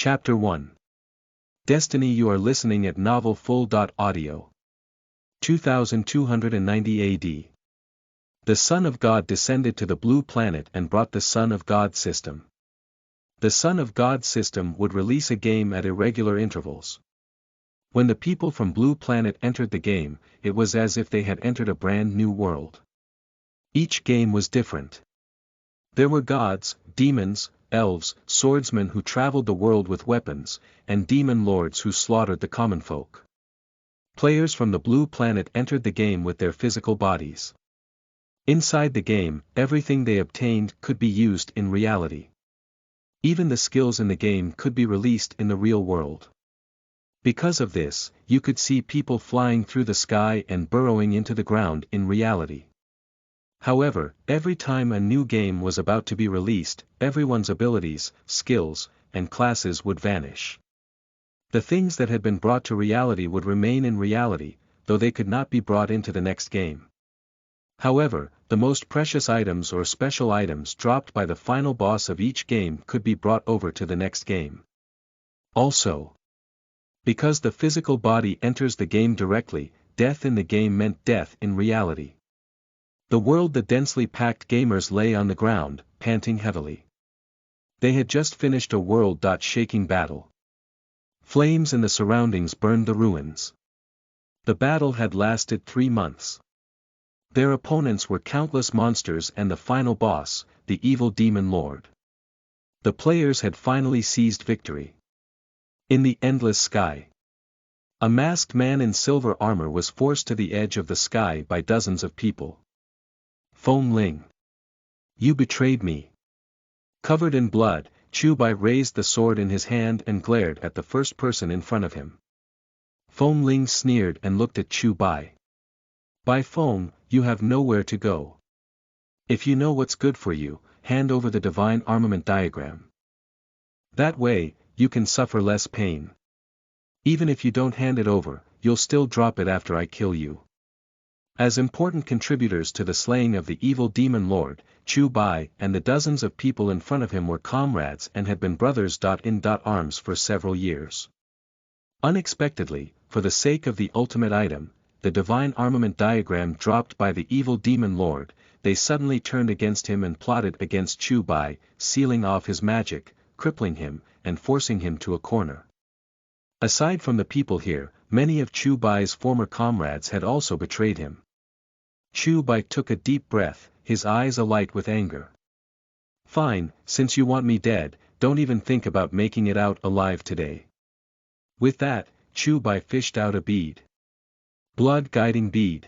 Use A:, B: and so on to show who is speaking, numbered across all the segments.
A: Chapter 1. Destiny. You are listening at Novel Full. Audio. 2290 AD. The Son of God descended to the Blue Planet and brought the Son of God system. The Son of God system would release a game at irregular intervals. When the people from Blue Planet entered the game, it was as if they had entered a brand new world. Each game was different. There were gods, demons, elves, swordsmen who traveled the world with weapons, and demon lords who slaughtered the common folk. Players from the Blue Planet entered the game with their physical bodies. Inside the game, everything they obtained could be used in reality. Even the skills in the game could be released in the real world. Because of this, you could see people flying through the sky and burrowing into the ground in reality. However, every time a new game was about to be released, everyone's abilities, skills, and classes would vanish. The things that had been brought to reality would remain in reality, though they could not be brought into the next game. However, the most precious items or special items dropped by the final boss of each game could be brought over to the next game. Also, because the physical body enters the game directly, death in the game meant death in reality. The world. The densely packed gamers lay on the ground, panting heavily. They had just finished a world-shaking battle. Flames in the surroundings burned the ruins. The battle had lasted 3 months. Their opponents were countless monsters and the final boss, the evil demon lord. The players had finally seized victory. In the endless sky, a masked man in silver armor was forced to the edge of the sky by dozens of people. Feng Ling. You betrayed me. Covered in blood, Chu Bai raised the sword in his hand and glared at the first person in front of him. Feng Ling sneered and looked at Chu Bai. Bai Feng, you have nowhere to go. If you know what's good for you, hand over the divine armament diagram. That way, you can suffer less pain. Even if you don't hand it over, you'll still drop it after I kill you. As important contributors to the slaying of the evil demon lord, Chu Bai and the dozens of people in front of him were comrades and had been brothers. In arms for several years. Unexpectedly, for the sake of the ultimate item, the divine armament diagram dropped by the evil demon lord, they suddenly turned against him and plotted against Chu Bai, sealing off his magic, crippling him, and forcing him to a corner. Aside from the people here, many of Chu Bai's former comrades had also betrayed him. Chu Bai took a deep breath, his eyes alight with anger. Fine, since you want me dead, don't even think about making it out alive today. With that, Chu Bai fished out a bead. Blood-guiding bead.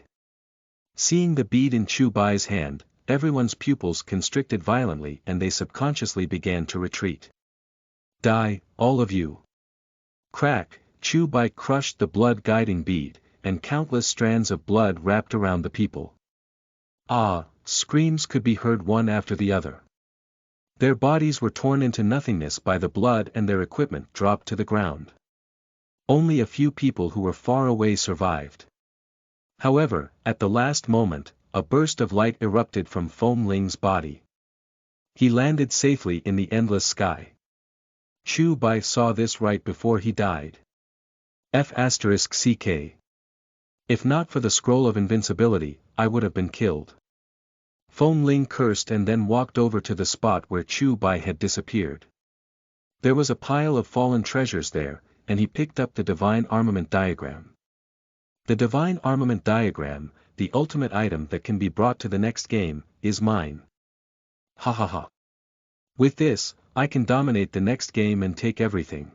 A: Seeing the bead in Chu Bai's hand, everyone's pupils constricted violently and they subconsciously began to retreat. Die, all of you. Crack, Chu Bai crushed the blood-guiding bead, and countless strands of blood wrapped around the people. Ah, screams could be heard one after the other. Their bodies were torn into nothingness by the blood and their equipment dropped to the ground. Only a few people who were far away survived. However, at the last moment, a burst of light erupted from Feng Ling's body. He landed safely in the endless sky. Chu Bai saw this right before he died. F***ck. If not for the scroll of invincibility, I would have been killed. Feng Ling cursed and then walked over to the spot where Chu Bai had disappeared. There was a pile of fallen treasures there, and he picked up the divine armament diagram. The divine armament diagram, the ultimate item that can be brought to the next game, is mine. Ha ha ha. With this, I can dominate the next game and take everything.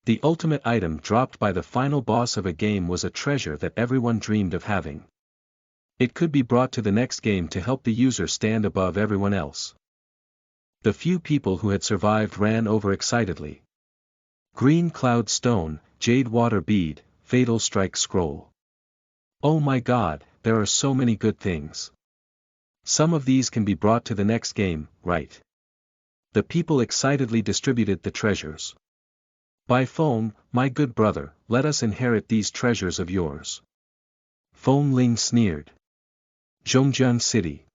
A: The ultimate item dropped by the final boss of a game was a treasure that everyone dreamed of having. It could be brought to the next game to help the user stand above everyone else. The few people who had survived ran over excitedly. Green Cloud Stone, Jade Water Bead, Fatal Strike Scroll. Oh my god, there are so many good things. Some of these can be brought to the next game, right? The people excitedly distributed the treasures. Bai Feng, my good brother, let us inherit these treasures of yours. Feng Ling sneered. Zhongjiang City.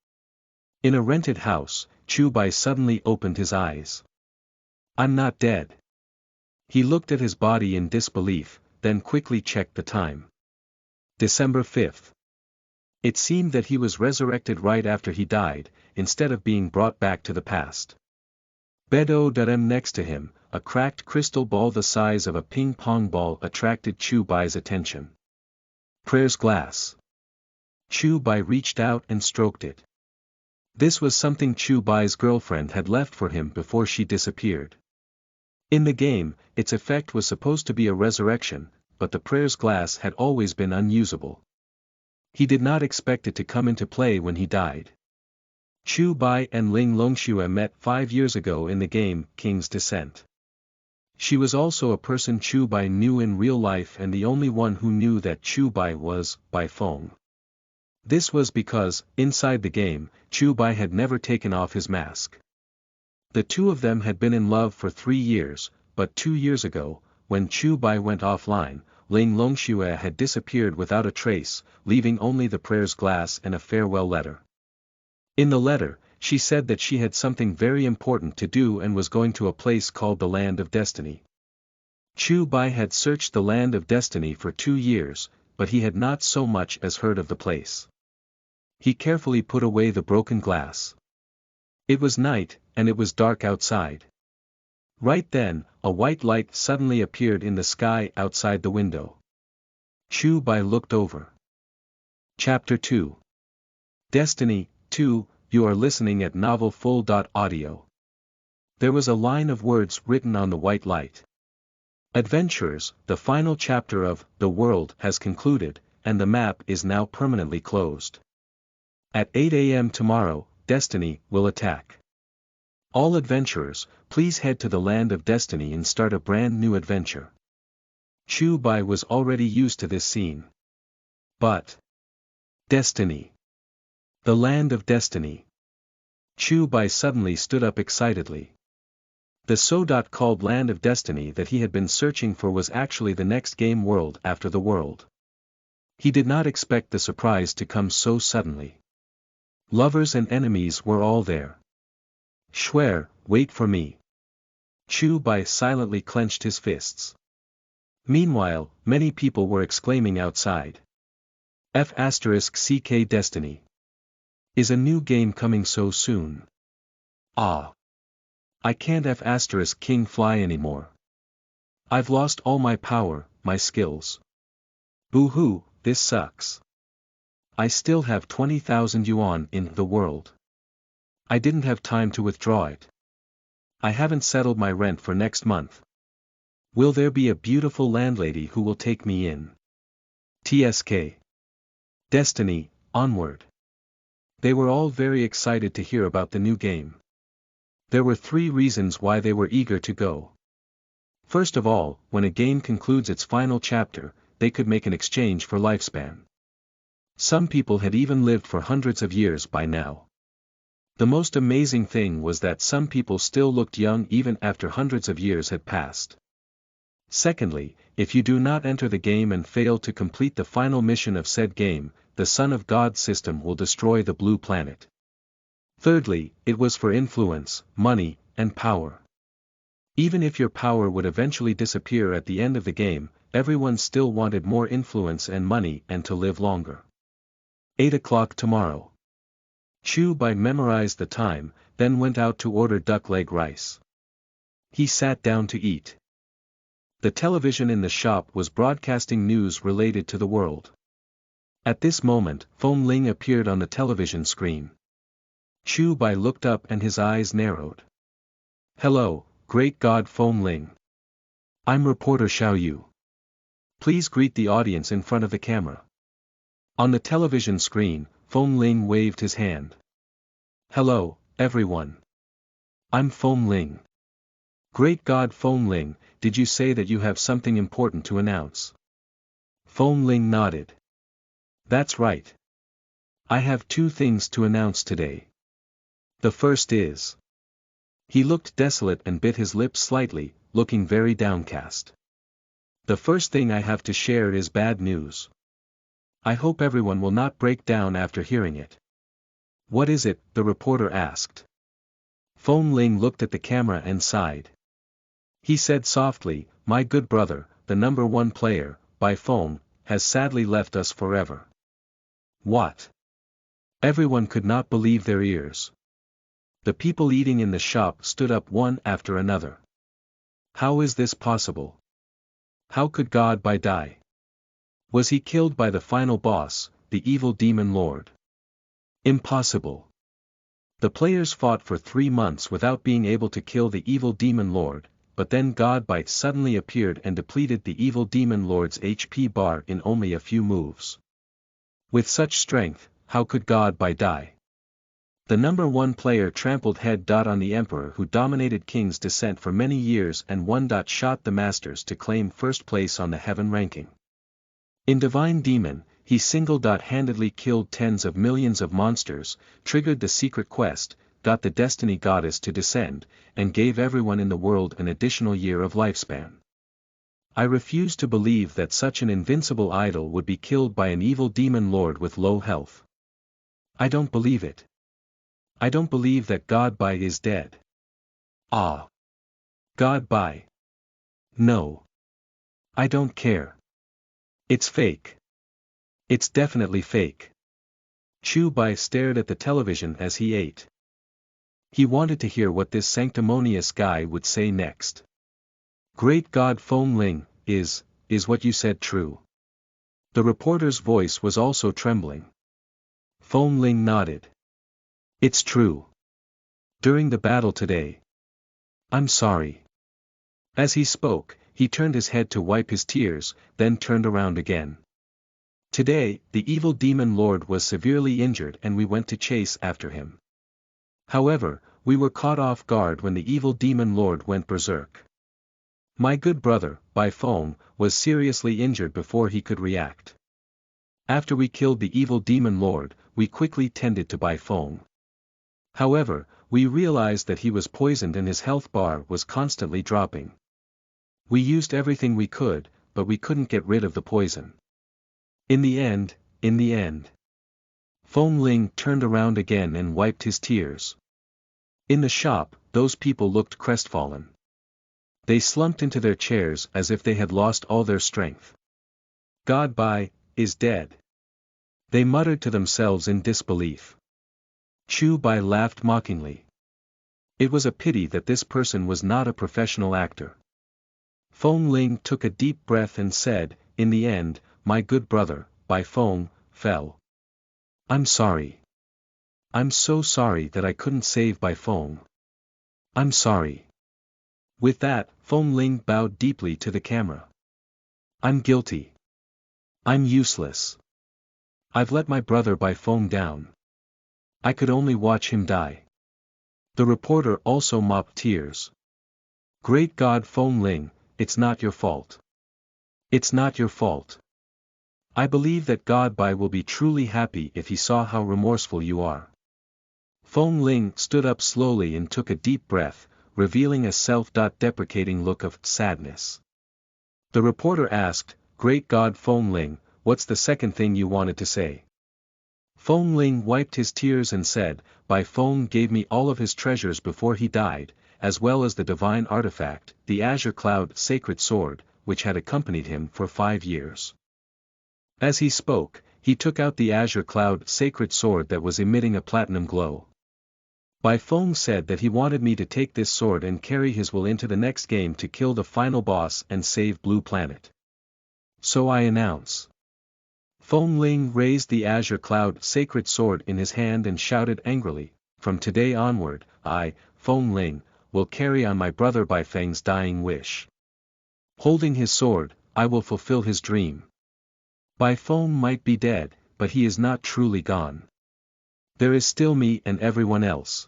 A: In a rented house, Chu Bai suddenly opened his eyes. I'm not dead. He looked at his body in disbelief, then quickly checked the time. December 5th. It seemed that he was resurrected right after he died, instead of being brought back to the past. Bed-O-Dem next to him, a cracked crystal ball the size of a ping-pong ball attracted Chu Bai's attention. Prayer's glass. Chu Bai reached out and stroked it. This was something Chu Bai's girlfriend had left for him before she disappeared. In the game, its effect was supposed to be a resurrection, but the prayer's glass had always been unusable. He did not expect it to come into play when he died. Chu Bai and Ling Longxue met 5 years ago in the game King's Descent. She was also a person Chu Bai knew in real life and the only one who knew that Chu Bai was Bai Feng. This was because, inside the game, Chu Bai had never taken off his mask. The two of them had been in love for 3 years, but 2 years ago, when Chu Bai went offline, Ling Longxue had disappeared without a trace, leaving only the prayer's glass and a farewell letter. In the letter, she said that she had something very important to do and was going to a place called the Land of Destiny. Chu Bai had searched the Land of Destiny for 2 years, but he had not so much as heard of the place. He carefully put away the broken glass. It was night, and it was dark outside. Right then, a white light suddenly appeared in the sky outside the window. Chu Bai looked over. Chapter 2. Destiny 2, you are listening at novelfull.audio. There was a line of words written on the white light. Adventurers, the final chapter of The World has concluded, and the map is now permanently closed. At 8 a.m. tomorrow, Destiny will attack. All adventurers, please head to the Land of Destiny and start a brand new adventure. Chu Bai was already used to this scene. But Destiny. The Land of Destiny. Chu Bai suddenly stood up excitedly. The so-called Land of Destiny that he had been searching for was actually the next game world after the world. He did not expect the surprise to come so suddenly. Lovers and enemies were all there. Schwer, wait for me. Chu Bai silently clenched his fists. Meanwhile, many people were exclaiming outside. F***CK Destiny. Is a new game coming so soon? Ah. I can't F***King fly anymore. I've lost all my power, my skills. Boo-hoo, this sucks. I still have 20,000 yuan in the world. I didn't have time to withdraw it. I haven't settled my rent for next month. Will there be a beautiful landlady who will take me in? TSK. Destiny, onward. They were all very excited to hear about the new game. There were 3 reasons why they were eager to go. First of all, when a game concludes its final chapter, they could make an exchange for lifespan. Some people had even lived for hundreds of years by now. The most amazing thing was that some people still looked young even after hundreds of years had passed. Secondly, if you do not enter the game and fail to complete the final mission of said game, the Son of God system will destroy the blue planet. Thirdly, it was for influence, money, and power. Even if your power would eventually disappear at the end of the game, everyone still wanted more influence and money and to live longer. 8 o'clock tomorrow. Chu Bai memorized the time, then went out to order duck leg rice. He sat down to eat. The television in the shop was broadcasting news related to the world. At this moment, Feng Ling appeared on the television screen. Chu Bai looked up and his eyes narrowed. Hello, great God Feng Ling. I'm reporter Xiao Yu. Please greet the audience in front of the camera. On the television screen, Feng Ling waved his hand. Hello, everyone. I'm Feng Ling. Great God Feng Ling, did you say that you have something important to announce? Feng Ling nodded. That's right. I have 2 things to announce today. The first is. He looked desolate and bit his lips slightly, looking very downcast. The first thing I have to share is bad news. I hope everyone will not break down after hearing it. What is it? The reporter asked. Feng Ling looked at the camera and sighed. He said softly, my good brother, the number one player, Bai Feng, has sadly left us forever. What? Everyone could not believe their ears. The people eating in the shop stood up one after another. How is this possible? How could God Bai die? Was he killed by the final boss, the evil demon lord? Impossible. The players fought for 3 months without being able to kill the evil demon lord, but then God Bai suddenly appeared and depleted the evil demon lord's HP bar in only a few moves. With such strength, how could God Bai die? The number one player trampled head on the emperor who dominated King's Descent for many years and shot the masters to claim first place on the heaven ranking. In Divine Demon, he single-handedly killed tens of millions of monsters, triggered the secret quest, got the Destiny Goddess to descend, and gave everyone in the world an additional year of lifespan. I refuse to believe that such an invincible idol would be killed by an evil demon lord with low health. I don't believe it. I don't believe that God Bai is dead. Ah. God Bai. No. I don't care. It's fake. It's definitely fake. Chu Bai stared at the television as he ate. He wanted to hear what this sanctimonious guy would say next. Great God Feng Ling, is what you said true? The reporter's voice was also trembling. Feng Ling nodded. It's true. During the battle today. I'm sorry. As he spoke, he turned his head to wipe his tears, then turned around again. Today, the evil demon lord was severely injured and we went to chase after him. However, we were caught off guard when the evil demon lord went berserk. My good brother, Bai Feng, was seriously injured before he could react. After we killed the evil demon lord, we quickly tended to Bai Feng. However, we realized that he was poisoned and his health bar was constantly dropping. We used everything we could, but we couldn't get rid of the poison. In the end. Feng Ling turned around again and wiped his tears. In the shop, those people looked crestfallen. They slumped into their chairs as if they had lost all their strength. God Bai is dead. They muttered to themselves in disbelief. Chu Bai laughed mockingly. It was a pity that this person was not a professional actor. Feng Ling took a deep breath and said, in the end, my good brother, Bai Feng, fell. I'm sorry. I'm so sorry that I couldn't save Bai Feng. I'm sorry. With that, Feng Ling bowed deeply to the camera. I'm guilty. I'm useless. I've let my brother Bai Feng down. I could only watch him die. The reporter also mopped tears. Great God Feng Ling, it's not your fault. It's not your fault. I believe that God Bai will be truly happy if he saw how remorseful you are. Feng Ling stood up slowly and took a deep breath, revealing a self-deprecating look of sadness. The reporter asked, Great God Feng Ling, what's the second thing you wanted to say? Feng Ling wiped his tears and said, Bai Feng gave me all of his treasures before he died, as well as the divine artifact, the Azure Cloud Sacred Sword, which had accompanied him for 5 years. As he spoke, he took out the Azure Cloud Sacred Sword that was emitting a platinum glow. Bai Feng said that he wanted me to take this sword and carry his will into the next game to kill the final boss and save Blue Planet. So I announce. Feng Ling raised the Azure Cloud Sacred Sword in his hand and shouted angrily, from today onward, I, Feng Ling, will carry on my brother Bai Feng's dying wish. Holding his sword, I will fulfill his dream. Bai Feng might be dead, but he is not truly gone. There is still me and everyone else.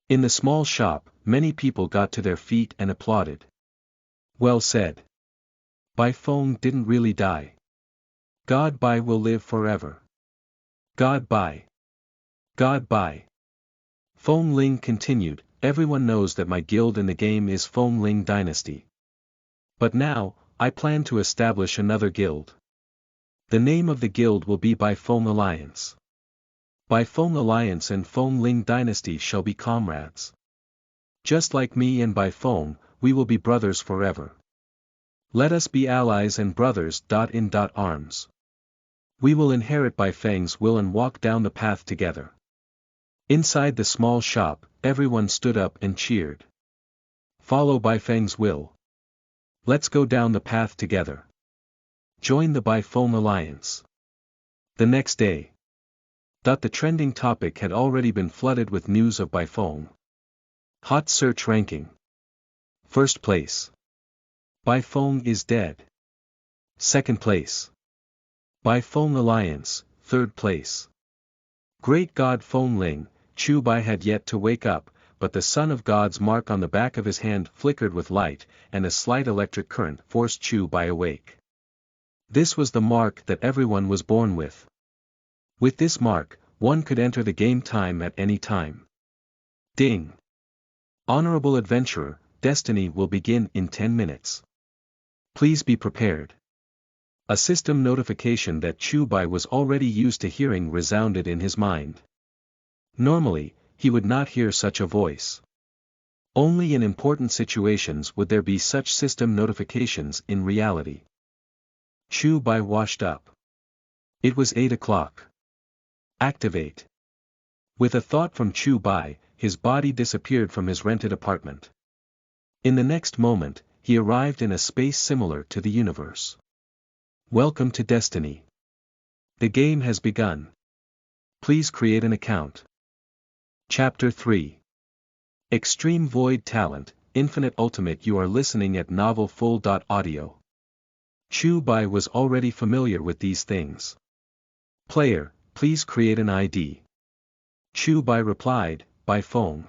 A: In the small shop, many people got to their feet and applauded. Well said. Bai Feng didn't really die. God Bai will live forever. God Bai. God Bai. Feng Ling continued, everyone knows that my guild in the game is Feng Ling Dynasty. But now, I plan to establish another guild. The name of the guild will be Bai Feng Alliance. Bai Feng Alliance and Feng Ling Dynasty shall be comrades. Just like me and Bai Feng, we will be brothers forever. Let us be allies and brothers. In arms. We will inherit Baifeng's will and walk down the path together. Inside the small shop, everyone stood up and cheered. Follow Baifeng's will. Let's go down the path together. Join the Baifeng Alliance. The next day. The trending topic had already been flooded with news of Baifeng. Hot search ranking. First place. Baifeng is dead. Second place. Baifeng Alliance, third place. Great God Feng Ling, Chu Bai had yet to wake up, but the Son of God's mark on the back of his hand flickered with light, and a slight electric current forced Chu Bai awake. This was the mark that everyone was born with. With this mark, one could enter the game time at any time. Ding! Honorable adventurer, destiny will begin in 10 minutes. Please be prepared. A system notification that Chu Bai was already used to hearing resounded in his mind. Normally, he would not hear such a voice. Only in important situations would there be such system notifications in reality. Chu Bai washed up. It was 8 o'clock. Activate. With a thought from Chu Bai, his body disappeared from his rented apartment. In the next moment, he arrived in a space similar to the universe. Welcome to Destiny. The game has begun. Please create an account. Chapter 3. Extreme Void Talent, Infinite Ultimate. You are listening at Novel Full. Audio. Chu Bai was already familiar with these things. Player, please create an ID. Chu Bai replied, Baifeng.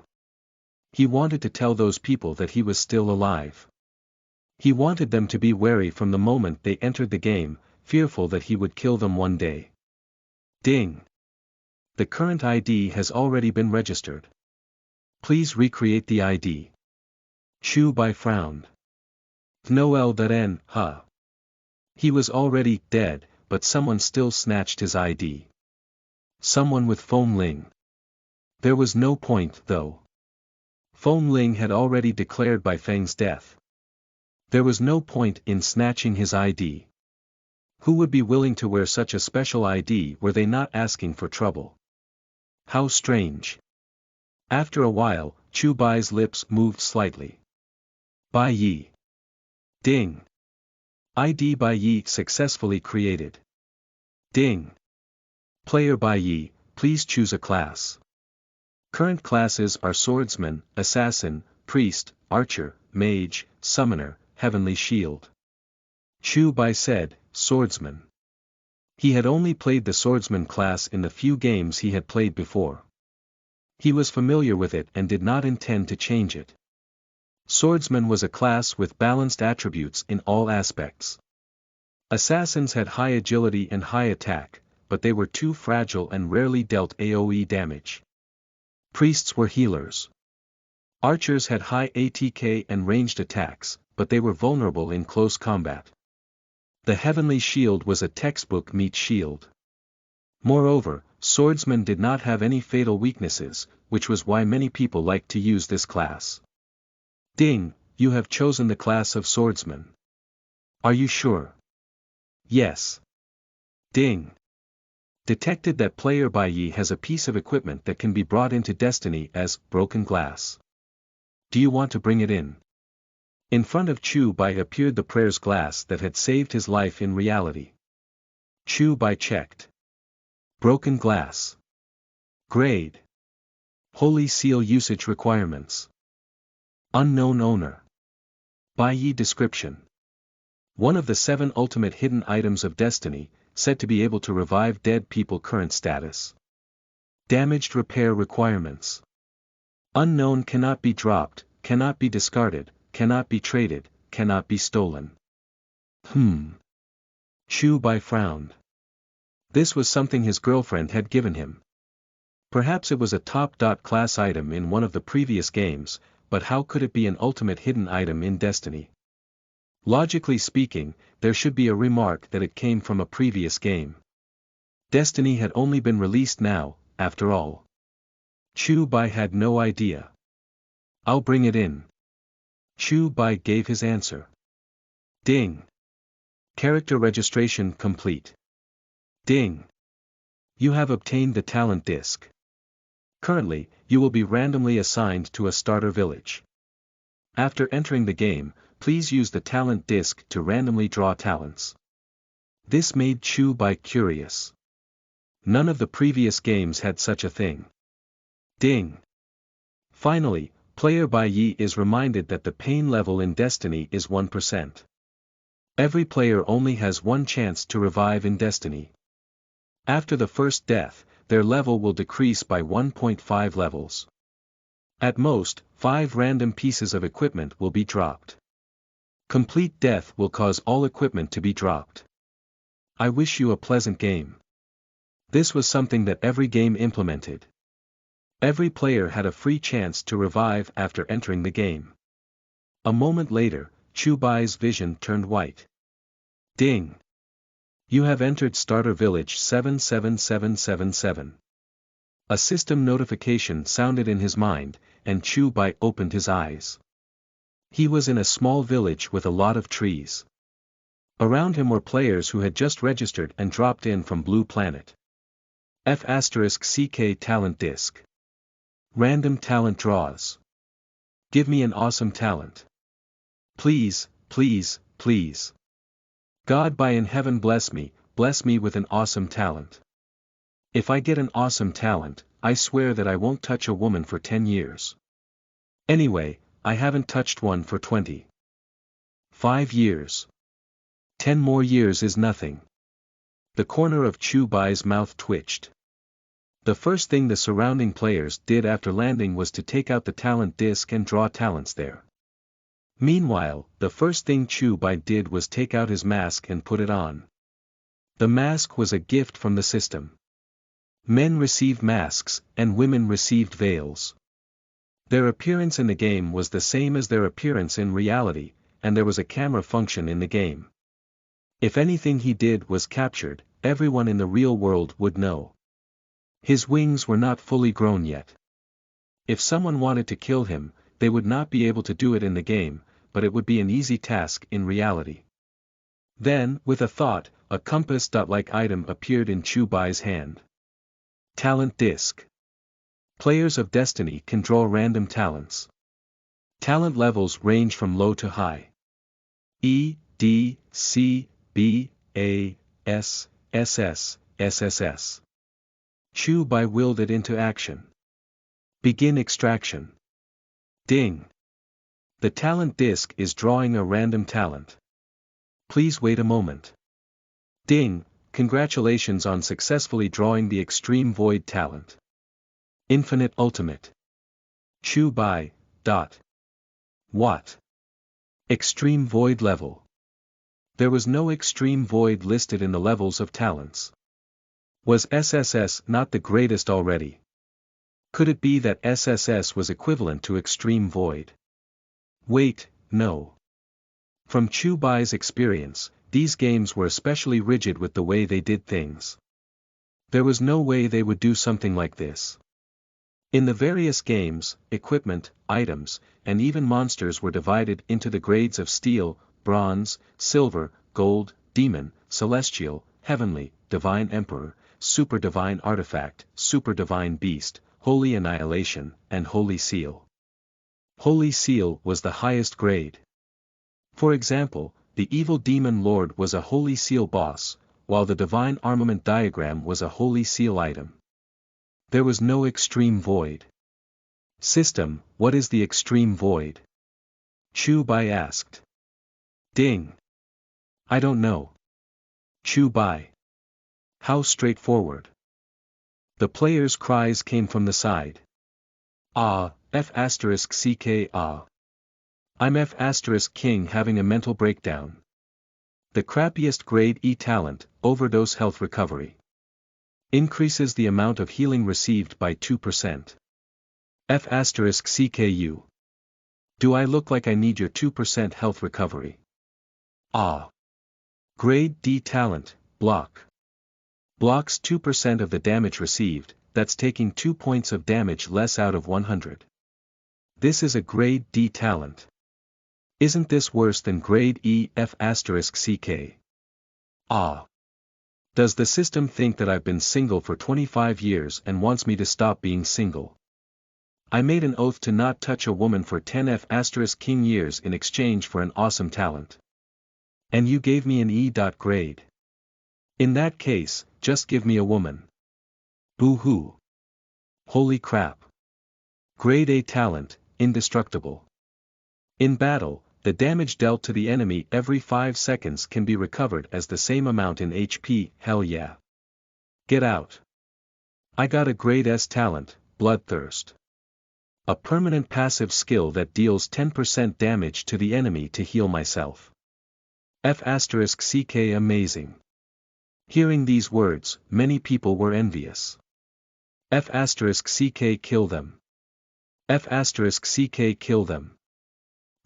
A: He wanted to tell those people that he was still alive. He wanted them to be wary from the moment they entered the game, fearful that he would kill them one day. Ding! The current ID has already been registered. Please recreate the ID. Chu Bai frowned. Noel. He was already dead, but someone still snatched his ID. Someone with Feng Ling. There was no point, though. Feng Ling had already declared Baifeng's death. There was no point in snatching his ID. Who would be willing to wear such a special ID were they not asking for trouble? How strange. After a while, Chu Bai's lips moved slightly. Bai Yi. Ding. ID Bai Yi successfully created. Ding. Player Bai Yi, please choose a class. Current classes are Swordsman, Assassin, Priest, Archer, Mage, Summoner, Heavenly Shield. Chu Bai said, Swordsman. He had only played the Swordsman class in the few games he had played before. He was familiar with it and did not intend to change it. Swordsman was a class with balanced attributes in all aspects. Assassins had high agility and high attack, but they were too fragile and rarely dealt AoE damage. Priests were healers. Archers had high ATK and ranged attacks, but they were vulnerable in close combat. The Heavenly Shield was a textbook meat shield. Moreover, Swordsman did not have any fatal weaknesses, which was why many people liked to use this class. Ding, you have chosen the class of Swordsman. Are you sure? Yes. Ding. Detected that player Bai Yi has a piece of equipment that can be brought into Destiny as broken glass. Do you want to bring it in? In front of Chu Bai appeared the prayer's glass that had saved his life in reality. Chu Bai checked. Broken glass. Grade. Holy Seal usage requirements. Unknown owner. Bai Yi description. One of the 7 ultimate hidden items of Destiny, said to be able to revive dead people. Current status. Damaged repair requirements. Unknown, cannot be dropped, cannot be discarded, cannot be traded, cannot be stolen. Chu Bai frowned. This was something his girlfriend had given him. Perhaps it was a top. Class item in one of the previous games, but how could it be an ultimate hidden item in Destiny? Logically speaking, there should be a remark that it came from a previous game. Destiny had only been released now, after all. Chu Bai had no idea. I'll bring it in. Chu Bai gave his answer. Ding. Character registration complete. Ding. You have obtained the talent disc. Currently, you will be randomly assigned to a starter village. After entering the game, please use the talent disc to randomly draw talents. This made Chu Bai curious. None of the previous games had such a thing. Ding. Finally, player Bai Yi is reminded that the pain level in Destiny is 1%. Every player only has one chance to revive in Destiny. After the first death, their level will decrease by 1.5 levels. At most, 5 random pieces of equipment will be dropped. Complete death will cause all equipment to be dropped. I wish you a pleasant game. This was something that every game implemented. Every player had a free chance to revive after entering the game. A moment later, Chu Bai's vision turned white. Ding. You have entered Starter Village 77777. A system notification sounded in his mind, and Chu Bai opened his eyes. He was in a small village with a lot of trees. Around him were players who had just registered and dropped in from Blue Planet. F***CK Talent Disc. Random talent draws. Give me an awesome talent. Please, please, please. God by in heaven bless me with an awesome talent. If I get an awesome talent, I swear that I won't touch a woman for 10 years. Anyway, I haven't touched one for 25 years. 10 more years is nothing. The corner of Chu Bai's mouth twitched. The first thing the surrounding players did after landing was to take out the talent disc and draw talents there. Meanwhile, the first thing Chu Bai did was take out his mask and put it on. The mask was a gift from the system. Men received masks, and women received veils. Their appearance in the game was the same as their appearance in reality, and there was a camera function in the game. If anything he did was captured, everyone in the real world would know. His wings were not fully grown yet. If someone wanted to kill him, they would not be able to do it in the game, but it would be an easy task in reality. Then, with a thought, a compass-like item appeared in Chu Bai's hand. Talent Disc. Players of Destiny can draw random talents. Talent levels range from low to high. E, D, C, B, A, S, SS, SSS. Chu Bai willed it into action. Begin extraction. Ding. The talent disc is drawing a random talent. Please wait a moment. Ding, congratulations on successfully drawing the Extreme Void talent. Infinite Ultimate. Chu Bai, dot. What? Extreme Void level. There was no Extreme Void listed in the levels of talents. Was SSS not the greatest already? Could it be that SSS was equivalent to Extreme Void? Wait, no. From Chu Bai's experience, these games were especially rigid with the way they did things. There was no way they would do something like this. In the various games, equipment, items, and even monsters were divided into the grades of steel, bronze, silver, gold, demon, celestial, heavenly, divine emperor, super divine artifact, super divine beast, holy annihilation, and holy seal. Holy seal was the highest grade. For example, the evil demon lord was a holy seal boss, while the divine armament diagram was a holy seal item. There was no extreme void. System, what is the extreme void? Chu Bai asked. Ding. I don't know. Chu Bai. How straightforward. The players' cries came from the side. Ah, F***CK ah. I'm F***King having a mental breakdown. The crappiest grade E talent, overdose health recovery. Increases the amount of healing received by 2%. F***CKU. Do I look like I need your 2% health recovery? Ah. Grade D talent, block. Blocks 2% of the damage received, that's taking 2 points of damage less out of 100. This is a grade D talent. Isn't this worse than grade E F asterisk CK? Ah. Does the system think that I've been single for 25 years and wants me to stop being single? I made an oath to not touch a woman for 10 F asterisk king years in exchange for an awesome talent. And you gave me an E. Grade. In that case, just give me a woman. Boo-hoo. Holy crap. Grade A talent, indestructible. In battle, the damage dealt to the enemy every 5 seconds can be recovered as the same amount in HP, hell yeah. Get out. I got a grade S talent, Bloodthirst. A permanent passive skill that deals 10% damage to the enemy to heal myself. F asterisk CK amazing. Hearing these words, many people were envious. F asterisk CK kill them. F asterisk CK kill them.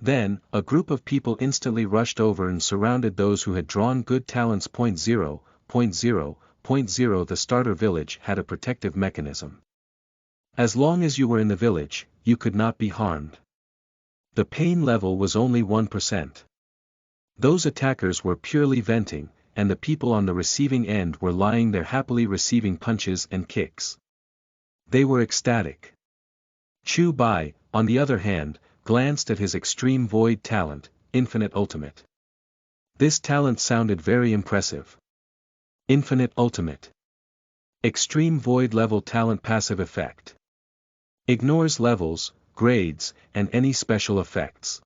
A: Then, a group of people instantly rushed over and surrounded those who had drawn good talents. 0.0. The starter village had a protective mechanism. As long as you were in the village, you could not be harmed. The pain level was only 1%. Those attackers were purely venting, and the people on the receiving end were lying there happily receiving punches and kicks. They were ecstatic. Chu Bai, on the other hand, glanced at his extreme void talent, Infinite Ultimate. This talent sounded very impressive. Infinite Ultimate. Extreme void level talent passive effect. Ignores levels, grades, and any special effects.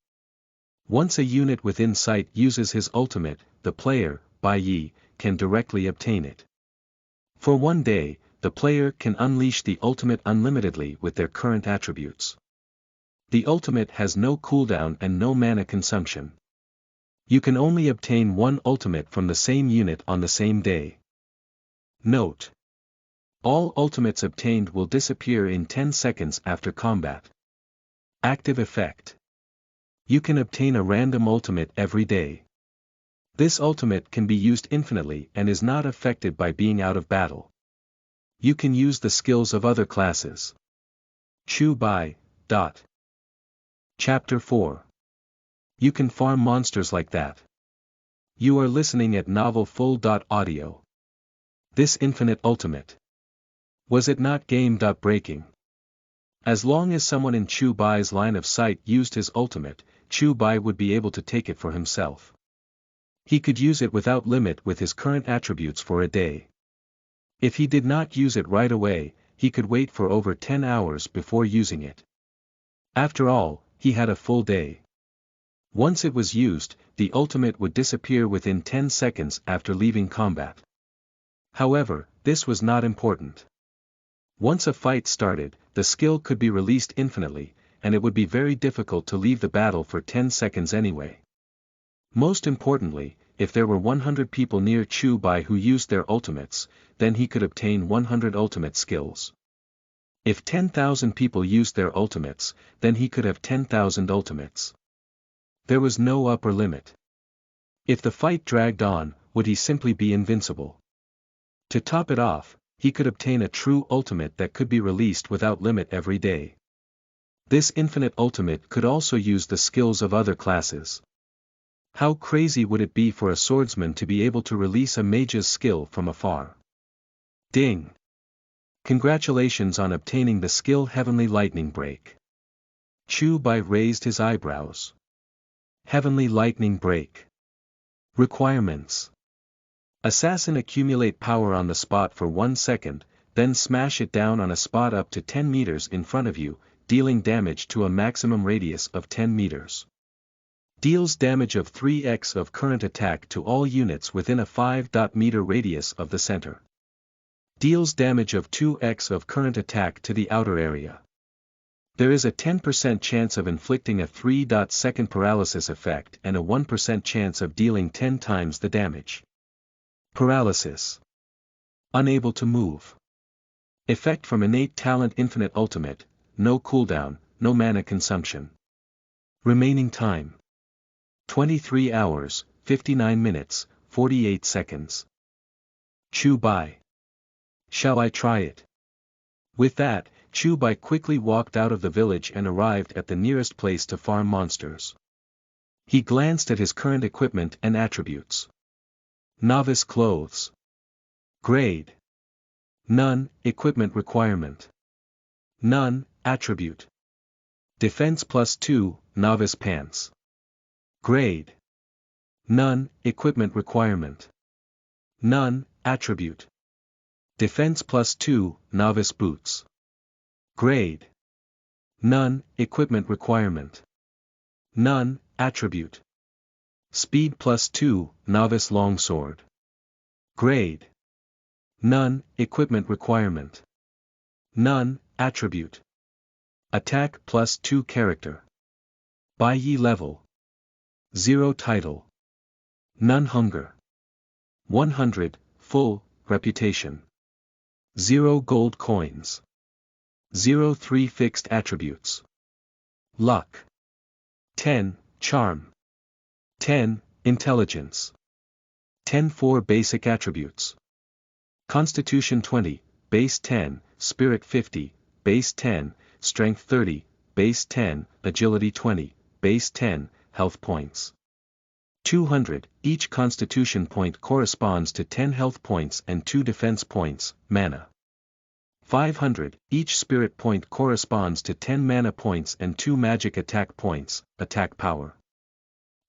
A: Once a unit within sight uses his ultimate, the player, Bai Yi, can directly obtain it. For one day, the player can unleash the ultimate unlimitedly with their current attributes. The ultimate has no cooldown and no mana consumption. You can only obtain one ultimate from the same unit on the same day. Note: all ultimates obtained will disappear in 10 seconds after combat. Active effect. You can obtain a random ultimate every day. This ultimate can be used infinitely and is not affected by being out of battle. You can use the skills of other classes. Chu Bai. Chapter 4. You can farm monsters like that. You are listening at Novel Full. Audio. This infinite ultimate. Was it not game? Breaking. As long as someone in Chu Bai's line of sight used his ultimate, Chu Bai would be able to take it for himself. He could use it without limit with his current attributes for a day. If he did not use it right away, he could wait for over 10 hours before using it. After all, he had a full day. Once it was used, the ultimate would disappear within 10 seconds after leaving combat. However, this was not important. Once a fight started, the skill could be released infinitely, and it would be very difficult to leave the battle for 10 seconds anyway. Most importantly, if there were 100 people near Chu Bai who used their ultimates, then he could obtain 100 ultimate skills. If 10,000 people used their ultimates, then he could have 10,000 ultimates. There was no upper limit. If the fight dragged on, would he simply be invincible? To top it off, he could obtain a true ultimate that could be released without limit every day. This infinite ultimate could also use the skills of other classes. How crazy would it be for a swordsman to be able to release a mage's skill from afar? Ding! Congratulations on obtaining the skill Heavenly Lightning Break. Chu Bai raised his eyebrows. Heavenly Lightning Break. Requirements. Assassin accumulate power on the spot for 1 second, then smash it down on a spot up to 10 meters in front of you, dealing damage to a maximum radius of 10 meters. Deals damage of 3x of current attack to all units within a 5-meter radius of the center. Deals damage of 2x of current attack to the outer area. There is a 10% chance of inflicting a 3-second paralysis effect and a 1% chance of dealing 10 times the damage. Paralysis. Unable to move. Effect from innate talent Infinite Ultimate, no cooldown, no mana consumption. Remaining time. 23 hours, 59 minutes, 48 seconds. Chu Bai. Shall I try it? With that, Chu Bai quickly walked out of the village and arrived at the nearest place to farm monsters. He glanced at his current equipment and attributes. Novice clothes. Grade. None. Equipment requirement. None. Attribute. Defense +2, novice pants. Grade. None. Equipment requirement. None. Attribute. Defense +2, novice boots. Grade. None. Equipment requirement. None. Attribute. Speed +2, novice longsword. Grade. None. Equipment requirement. None. Attribute. Attack +2 character. Bai Yi level. 0 title. None hunger. 100, full, reputation. 0 gold coins. 0 3 fixed attributes. Luck. 10, charm. 10, intelligence. 10 4 basic attributes. Constitution 20, base 10, spirit 50, base 10, strength 30, base 10, agility 20, base 10, health points. 200, each constitution point corresponds to 10 health points and 2 defense points, mana. 500, each spirit point corresponds to 10 mana points and 2 magic attack points, attack power.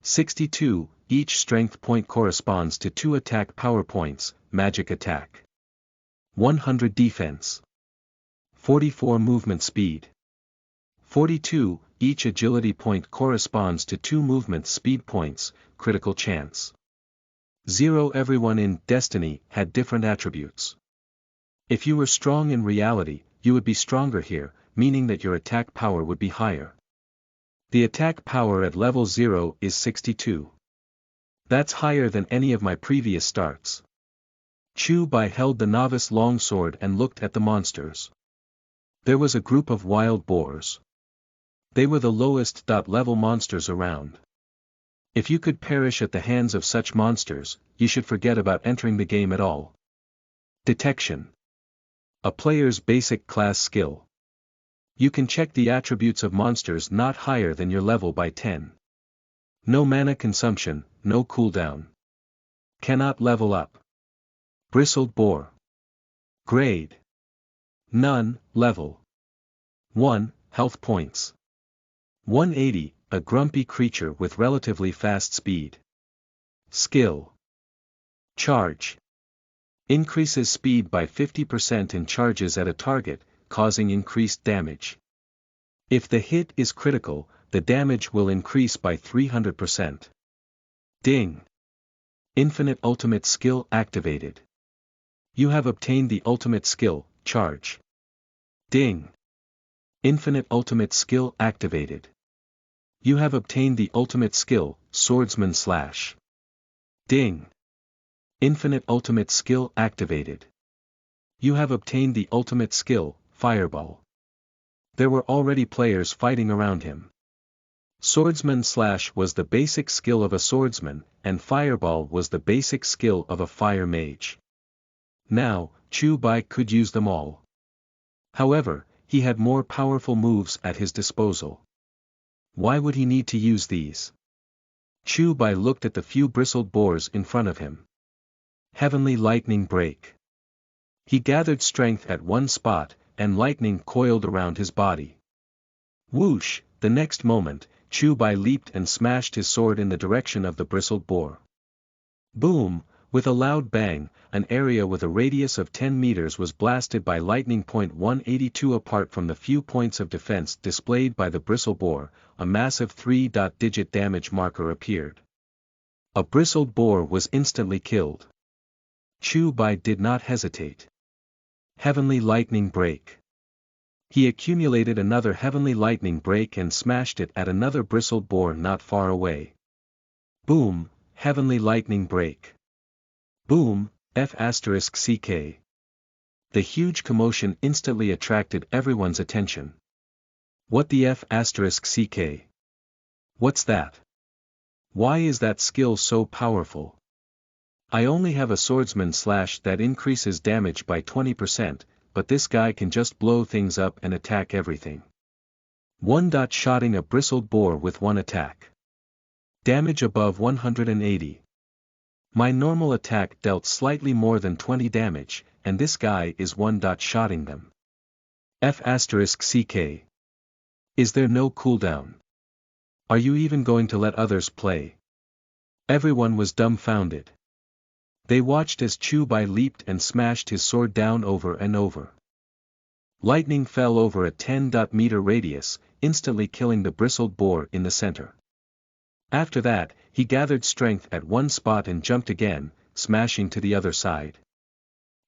A: 62, each strength point corresponds to 2 attack power points, magic attack. 100 defense. 44 movement speed. 42, each agility point corresponds to 2 movement speed points, critical chance. 0 Everyone in Destiny had different attributes. If you were strong in reality, you would be stronger here, meaning that your attack power would be higher. The attack power at level 0 is 62. That's higher than any of my previous starts. Chu Bai held the novice longsword and looked at the monsters. There was a group of wild boars. They were the lowest level monsters around. If you could perish at the hands of such monsters, you should forget about entering the game at all. Detection. A player's basic class skill. You can check the attributes of monsters not higher than your level by 10. No mana consumption, no cooldown. Cannot level up. Bristled boar. Grade. None, level. 1, health points. 180, a grumpy creature with relatively fast speed. Skill. Charge. Increases speed by 50% in charges at a target, causing increased damage. If the hit is critical, the damage will increase by 300%. Ding. Infinite ultimate skill activated. You have obtained the ultimate skill, Charge. Ding. Infinite ultimate skill activated. You have obtained the ultimate skill, Swordsman Slash. Ding. Infinite ultimate skill activated. You have obtained the ultimate skill, Fireball. There were already players fighting around him. Swordsman Slash was the basic skill of a swordsman, and Fireball was the basic skill of a fire mage. Now, Chu Bai could use them all. However, he had more powerful moves at his disposal. Why would he need to use these? Chu Bai looked at the few bristled boars in front of him. Heavenly Lightning Break. He gathered strength at one spot, and lightning coiled around his body. Whoosh! The next moment, Chu Bai leaped and smashed his sword in the direction of the bristled boar. Boom! With a loud bang, an area with a radius of 10 meters was blasted by lightning. 182 apart from the few points of defense displayed by the bristle boar, a massive 3-digit damage marker appeared. A bristled boar was instantly killed. Chu Bai did not hesitate. Heavenly Lightning Break. He accumulated another Heavenly Lightning Break and smashed it at another bristled boar not far away. Boom! Heavenly Lightning Break. Boom! F***CK. The huge commotion instantly attracted everyone's attention. What the F***CK? What's that? Why is that skill so powerful? I only have a Swordsman Slash that increases damage by 20%, but this guy can just blow things up and attack everything. Shotting a bristled boar with one attack. Damage above 180. My normal attack dealt slightly more than 20 damage, and this guy is one-shotting them. F***CK. Is there no cooldown? Are you even going to let others play? Everyone was dumbfounded. They watched as Chu Bai leaped and smashed his sword down over and over. Lightning fell over a 10-meter radius, instantly killing the bristled boar in the center. After that, he gathered strength at one spot and jumped again, smashing to the other side.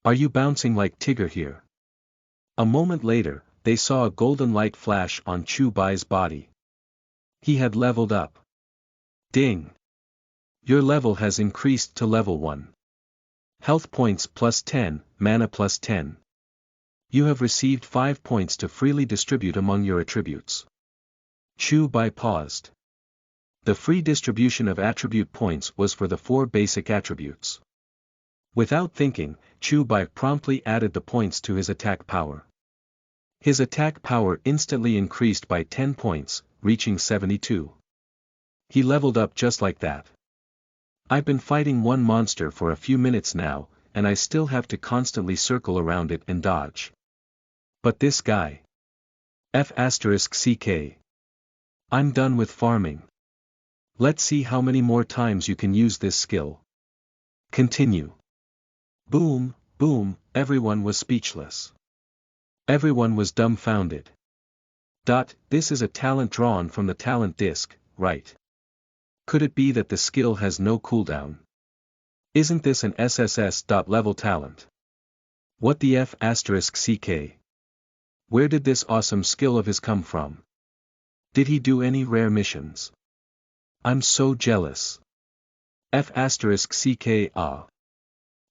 A: Are you bouncing like Tigger here? A moment later, they saw a golden light flash on Chu Bai's body. He had leveled up. Ding! Your level has increased to level 1. Health points plus 10, mana plus 10. You have received 5 points to freely distribute among your attributes. Chu Bai paused. The free distribution of attribute points was for the 4 basic attributes. Without thinking, Chu Bai promptly added the points to his attack power. His attack power instantly increased by 10 points, reaching 72. He leveled up just like that. I've been fighting one monster for a few minutes now, and I still have to constantly circle around it and dodge. But this guy. F***CK. I'm done with farming. Let's see how many more times you can use this skill. Continue. Boom, boom, everyone was speechless. Everyone was dumbfounded. This is a talent drawn from the talent disc, right? Could it be that the skill has no cooldown? Isn't this an SSS.level talent? What the F***CK? Where did this awesome skill of his come from? Did he do any rare missions? I'm so jealous. F***CK.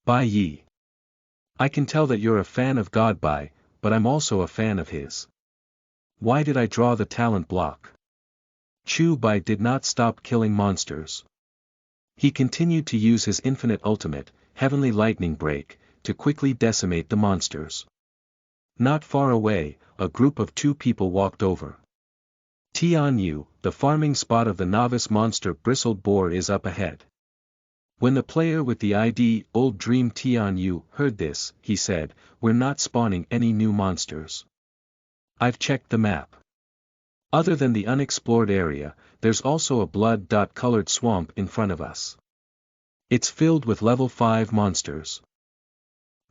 A: Bai Yi. I can tell that you're a fan of God Bai, but I'm also a fan of his. Why did I draw the talent block? Chu Bai did not stop killing monsters. He continued to use his infinite ultimate, Heavenly Lightning Break, to quickly decimate the monsters. Not far away, a group of 2 people walked over. Tian Yu, the farming spot of the novice monster Bristled Boar is up ahead. When the player with the ID Old Dream Tian Yu heard this, he said, "We're not spawning any new monsters. I've checked the map. Other than the unexplored area, there's also a blood-colored swamp in front of us. It's filled with level 5 monsters.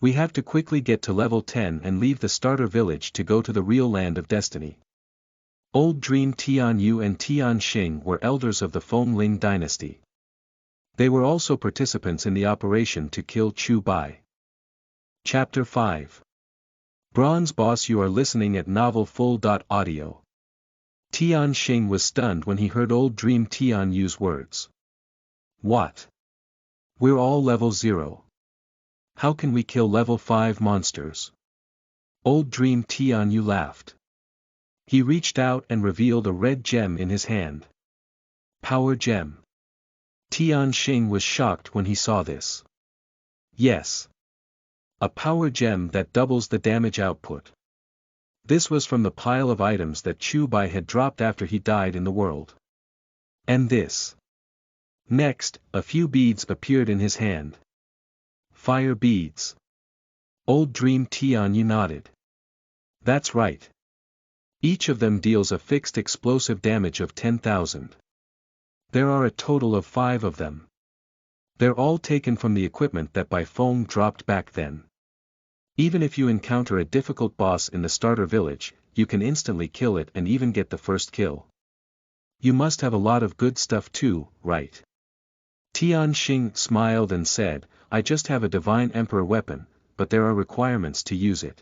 A: We have to quickly get to level 10 and leave the starter village to go to the real land of destiny." Old Dream Tian Yu and Tian Xing were elders of the Feng Ling dynasty. They were also participants in the operation to kill Chu Bai. Chapter 5. Bronze Boss. You are listening at Novel Full.audio. Tian Xing was stunned when he heard Old Dream Tian Yu's words. What? We're all level 0. How can we kill level 5 monsters? Old Dream Tian Yu laughed. He reached out and revealed a red gem in his hand. Power gem. Tian Xing was shocked when he saw this. Yes. A power gem that doubles the damage output. This was from the pile of items that Chu Bai had dropped after he died in the world. And this. Next, a few beads appeared in his hand. Fire beads. Old Dream Tian Yu nodded. That's right. Each of them deals a fixed explosive damage of 10,000. There are a total of 5 of them. They're all taken from the equipment that Bai Feng dropped back then. Even if you encounter a difficult boss in the starter village, you can instantly kill it and even get the first kill. You must have a lot of good stuff too, right? Tian Xing smiled and said, I just have a Divine Emperor weapon, but there are requirements to use it.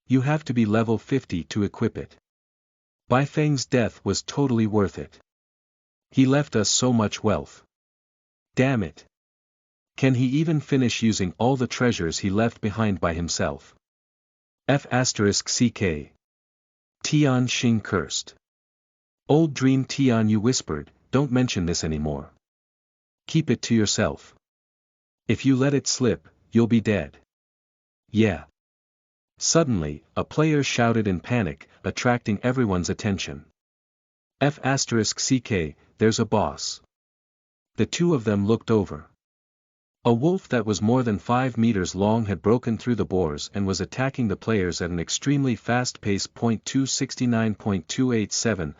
A: You have to be level 50 to equip it. Bai Feng's death was totally worth it. He left us so much wealth. Damn it. Can he even finish using all the treasures he left behind by himself? F***CK. Tian Xing cursed. Old Dream Tian Yu whispered, don't mention this anymore. Keep it to yourself. If you let it slip, you'll be dead. Yeah. Suddenly, a player shouted in panic, attracting everyone's attention. F***CK, there's a boss. The two of them looked over. A wolf that was more than 5 meters long had broken through the boars and was attacking the players at an extremely fast pace. 269.287.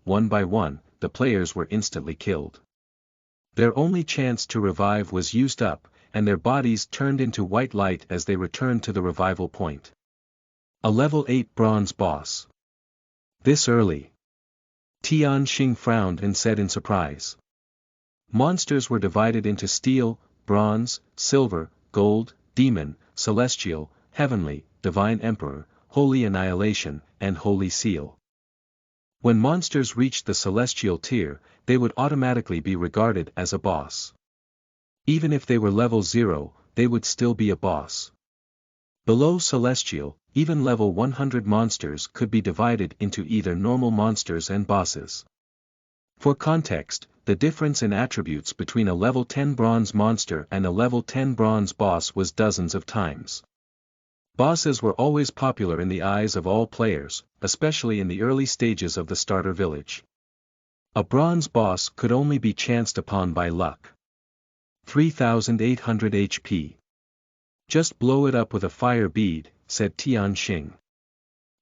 A: One by one, the players were instantly killed. Their only chance to revive was used up, and their bodies turned into white light as they returned to the revival point. A level 8 bronze boss. This early? Tian Xing frowned and said in surprise. Monsters were divided into steel, bronze, silver, gold, demon, celestial, heavenly, divine emperor, holy annihilation, and holy seal. When monsters reached the celestial tier, they would automatically be regarded as a boss. Even if they were level 0, they would still be a boss. Below celestial, even level 100 monsters could be divided into either normal monsters and bosses. For context, the difference in attributes between a level 10 bronze monster and a level 10 bronze boss was dozens of times. Bosses were always popular in the eyes of all players, especially in the early stages of the starter village. A bronze boss could only be chanced upon by luck. 3,800 HP. Just blow it up with a fire bead, said Tian Xing.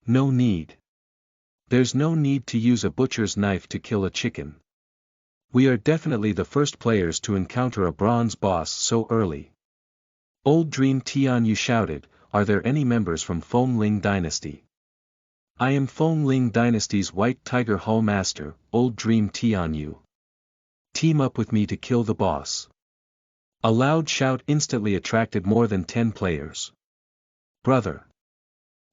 A: No need. There's no need to use a butcher's knife to kill a chicken. We are definitely the first players to encounter a bronze boss so early. Old Dream Tian Yu shouted, are there any members from Feng Ling Dynasty? I am Feng Ling Dynasty's White Tiger Hall Master, Old Dream Tian Yu. Team up with me to kill the boss. A loud shout instantly attracted more than 10 players. Brother.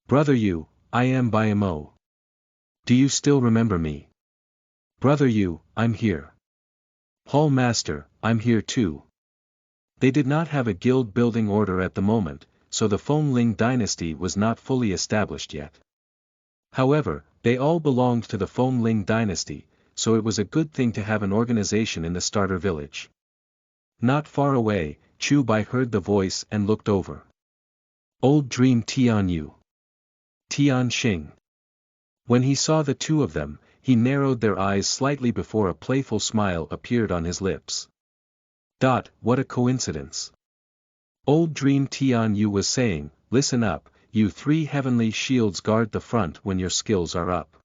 A: Brother Yu, I am Biamo. Do you still remember me? Brother Yu, I'm here. Hall Master, I'm here too. They did not have a guild building order at the moment, so the Feng Ling Dynasty was not fully established yet. However, they all belonged to the Feng Ling Dynasty, so it was a good thing to have an organization in the starter village. Not far away, Chu Bai heard the voice and looked over. Old Dream Tian Yu. Tian Xing. When he saw the two of them, he narrowed their eyes slightly before a playful smile appeared on his lips. What a coincidence. Old Dream Tian Yu was saying, listen up, you 3 heavenly shields guard the front when your skills are up.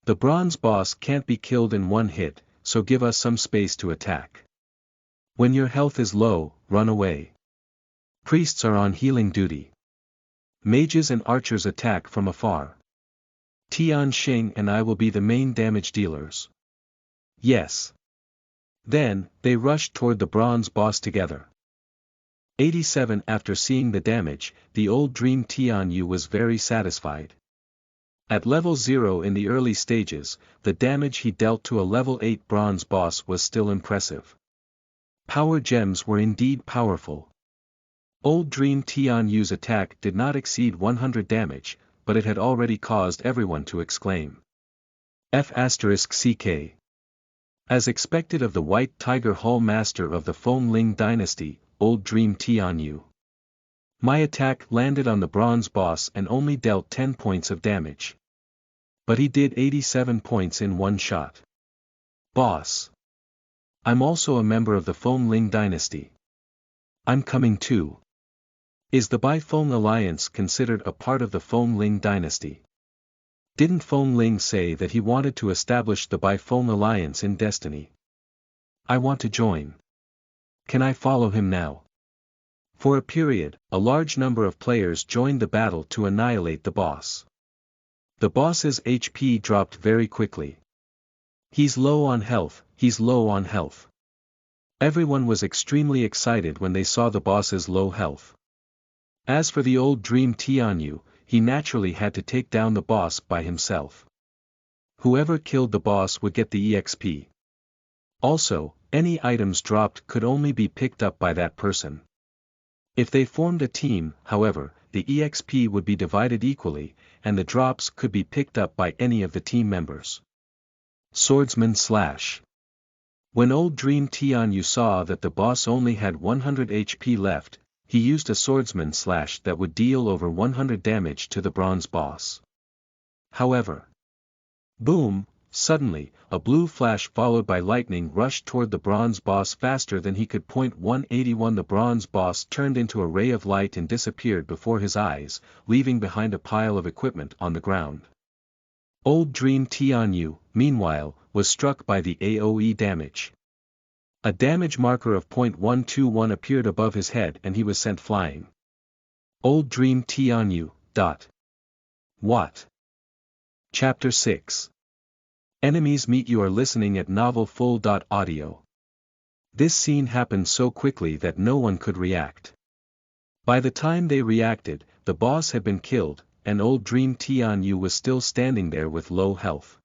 A: The bronze boss can't be killed in one hit, so give us some space to attack. When your health is low, run away. Priests are on healing duty. Mages and archers attack from afar. Tian Xing and I will be the main damage dealers. Yes. Then, they rushed toward the bronze boss together. 87 After seeing the damage, the Old Dream Tian Yu was very satisfied. At level 0 in the early stages, the damage he dealt to a level 8 bronze boss was still impressive. Power gems were indeed powerful. Old Dream Tian Yu's attack did not exceed 100 damage, but it had already caused everyone to exclaim. F***CK. As expected of the White Tiger Hall Master of the Feng Ling Dynasty, Old Dream Tian Yu. My attack landed on the bronze boss and only dealt 10 points of damage. But he did 87 points in one shot. Boss. I'm also a member of the Feng Ling Dynasty. I'm coming too. Is the Bai Feng Alliance considered a part of the Feng Ling Dynasty? Didn't Feng Ling say that he wanted to establish the Bai Feng Alliance in Destiny? I want to join. Can I follow him now? For a period, a large number of players joined the battle to annihilate the boss. The boss's HP dropped very quickly. He's low on health, he's low on health. Everyone was extremely excited when they saw the boss's low health. As for the Old Dream Tian Yu, he naturally had to take down the boss by himself. Whoever killed the boss would get the EXP. Also, any items dropped could only be picked up by that person. If they formed a team, however, the EXP would be divided equally, and the drops could be picked up by any of the team members. Swordsman Slash. When Old Dream Tian Yu saw that the boss only had 100 HP left, he used a Swordsman Slash that would deal over 100 damage to the bronze boss. However, boom, Suddenly, a blue flash followed by lightning rushed toward the bronze boss faster than he could. 181 The bronze boss turned into a ray of light and disappeared before his eyes, leaving behind a pile of equipment on the ground. Old Dream Tianyu, meanwhile, was struck by the AoE damage. A damage marker of .121 appeared above his head and he was sent flying. Old Dream Tianyu. What? Chapter 6. Enemies meet. You are listening at novelfull.audio. This scene happened so quickly that no one could react. By the time they reacted, the boss had been killed, and Old Dream Tianyu was still standing there with low health.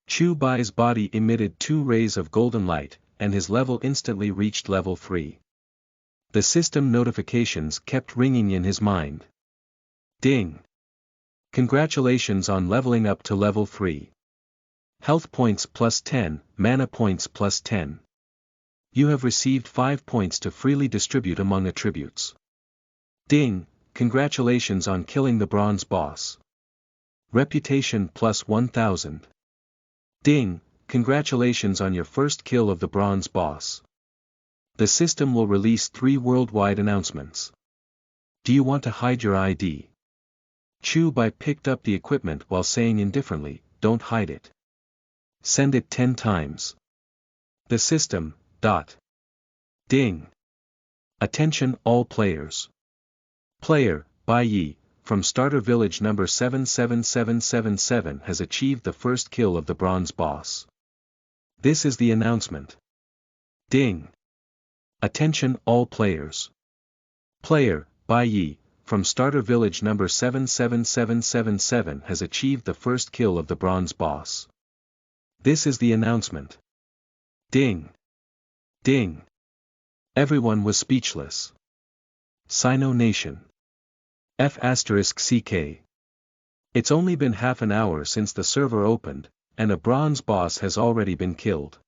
A: Chu Bai's body emitted 2 rays of golden light, and his level instantly reached level 3. The system notifications kept ringing in his mind. Ding! Congratulations on leveling up to level 3. Health points plus 10, mana points plus 10. You have received 5 points to freely distribute among attributes. Ding! Congratulations on killing the bronze boss. Reputation plus 1000. Ding! Congratulations on your first kill of the bronze boss. The system will release 3 worldwide announcements. Do you want to hide your ID? Chu Bai picked up the equipment while saying indifferently, don't hide it. Send it 10 times. The system. Ding! Attention all players. Player, Bai Yi, from starter village number 77777 has achieved the first kill of the bronze boss. This is the announcement. Ding! Attention all players. Player, Bai Yi, from starter village number 77777 has achieved the first kill of the bronze boss. This is the announcement. Ding! Ding! Everyone was speechless. Sino Nation. F***CK. It's only been half an hour since the server opened, and a bronze boss has already been killed.